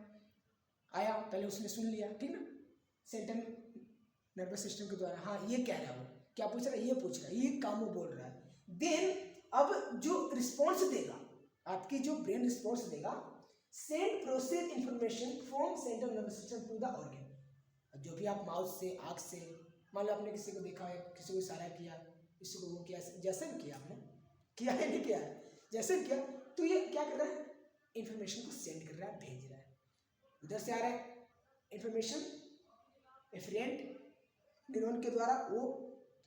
आया, पहले उसने सुन लिया, ठीक ना, सेंट्रल नर्वस सिस्टम के द्वारा, हाँ ये कह रहा है वो, क्या पूछ रहा है, ये पूछ रहा है, ये काम वो बोल रहा है। देन अब जो रिस्पॉन्स देगा, आपकी जो ब्रेन रिस्पॉन्स देगा, send process information from central nervous system to the organ. जो भी आप माउथ से, आँख से, मान लो आपने किसी को देखा है, किसी को इशारा किया, किसी को वो किया, जैसे भी किया आपने, किया है नहीं किया है, जैसे भी किया, तो ये क्या कर रहा है, इंफॉर्मेशन को सेंड कर रहा है, भेज रहा है। उधर से आ रहा है इंफॉर्मेशन, एफरेंट न्यूरॉन के द्वारा वो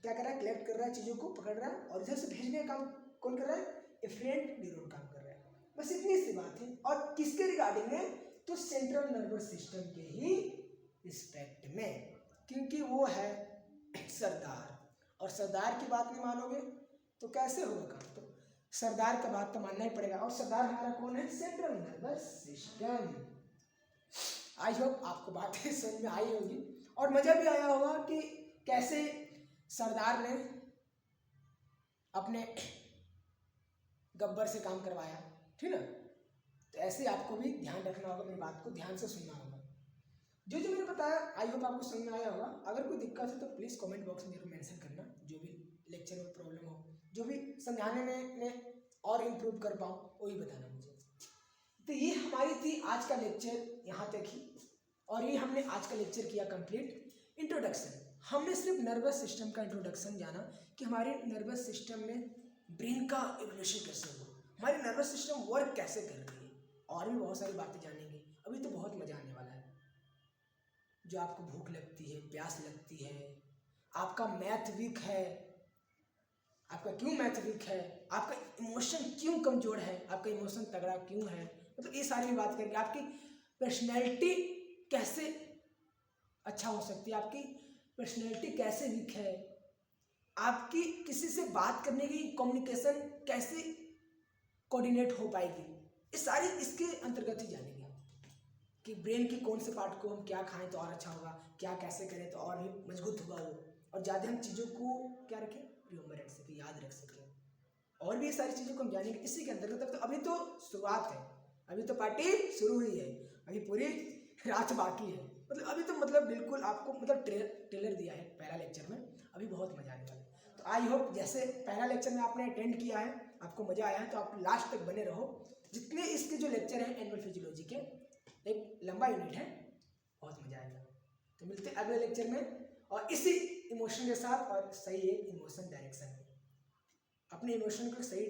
क्या कर रहा है, कलेक्ट कर रहा है, चीज़ों को पकड़ रहा है, और इधर से भेजने का काम कौन कर रहा है, एफरेंट न्यूरॉन काम कर रहा है। बस इतनी सी बात है। और किसके रिगार्डिंग है, तो सेंट्रल नर्वस सिस्टम के ही रिस्पेक्ट में, क्योंकि वो है सरदार, और सरदार की बात नहीं मानोगे तो कैसे होगा काम। तो सरदार का बात तो मानना ही पड़ेगा, और सरदार हमारा कौन है, central nervous system. I hope आपको बातें समझ में आई होगी और मज़ा भी आया होगा कि कैसे सरदार ने अपने गब्बर से काम करवाया, ठीक है। तो ऐसे आपको भी ध्यान रखना होगा, मेरी बात को ध्यान से सुनना होगा। जो जो मैंने बताया आई होप आपको समझ में आया होगा। अगर कोई दिक्कत है तो प्लीज़ कमेंट बॉक्स में जरूर मेंशन करना, जो भी लेक्चर में प्रॉब्लम हो, जो भी समझाने में मैं और इम्प्रूव कर पाऊँ वही बताना मुझे। तो ये हमारी थी आज का लेक्चर, यहाँ तक ही। और ये हमने आज का लेक्चर किया कंप्लीट। इंट्रोडक्शन, हमने सिर्फ नर्वस सिस्टम का इंट्रोडक्शन जाना कि हमारे नर्वस सिस्टम में ब्रेन का एवोल्यूशन कैसे हुआ, हमारी नर्वस सिस्टम वर्क कैसे कर रही है, और भी बहुत सारी बातें जानेंगे। अभी तो बहुत मजा आने वाला है। जो आपको भूख लगती है, प्यास लगती है, आपका मैथ वीक है, आपका क्यों मैथ वीक है, आपका इमोशन क्यों कमजोर है, आपका इमोशन तगड़ा क्यों है, मतलब ये सारी बात करेंगे। आपकी पर्सनैलिटी कैसे अच्छा हो सकती है, आपकी पर्सनैलिटी कैसे वीक है, आपकी किसी से बात करने की कम्युनिकेशन कैसे कोऑर्डिनेट हो पाएगी, ये सारी इसके अंतर्गत ही जानेंगे कि ब्रेन के कौन से पार्ट को हम क्या खाएं तो और अच्छा होगा, क्या कैसे करें तो और भी मजबूत होगा वो, और ज़्यादा हम चीज़ों को क्या रखें, रिमेम्बर रख सकें, याद रख सकें, और भी ये सारी चीज़ों को हम जानेंगे इसी के अंतर्गत। तो अभी तो शुरुआत है, अभी तो पार्टी शुरू हुई है, अभी पूरी रात बाकी है, मतलब अभी तो मतलब बिल्कुल आपको मतलब ट्रेलर दिया है पहला लेक्चर में, अभी बहुत मजा आने वाला है। तो आई होप जैसे पहला लेक्चर में आपने अटेंड किया है, आपको मजा आया है, तो आप लास्ट तक बने रहो। जितने इसके जो लेक्चर हैं एनिमल फिजियोलॉजी के, एक लंबा यूनिट है, बहुत मजा आएगा। तो मिलते हैं अगले लेक्चर में, और इसी इमोशन के साथ और सही एक इमोशन डायरेक्शन में, अपने इमोशन को सही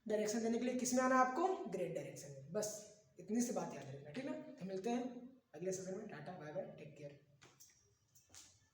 डायरेक्शन देने के लिए किस में आना है आपको, ग्रेट डायरेक्शन में। बस इतनी सी बात याद रखना, ठीक है। तो मिलते हैं अगले सेशन में। Tata bye bye, take care.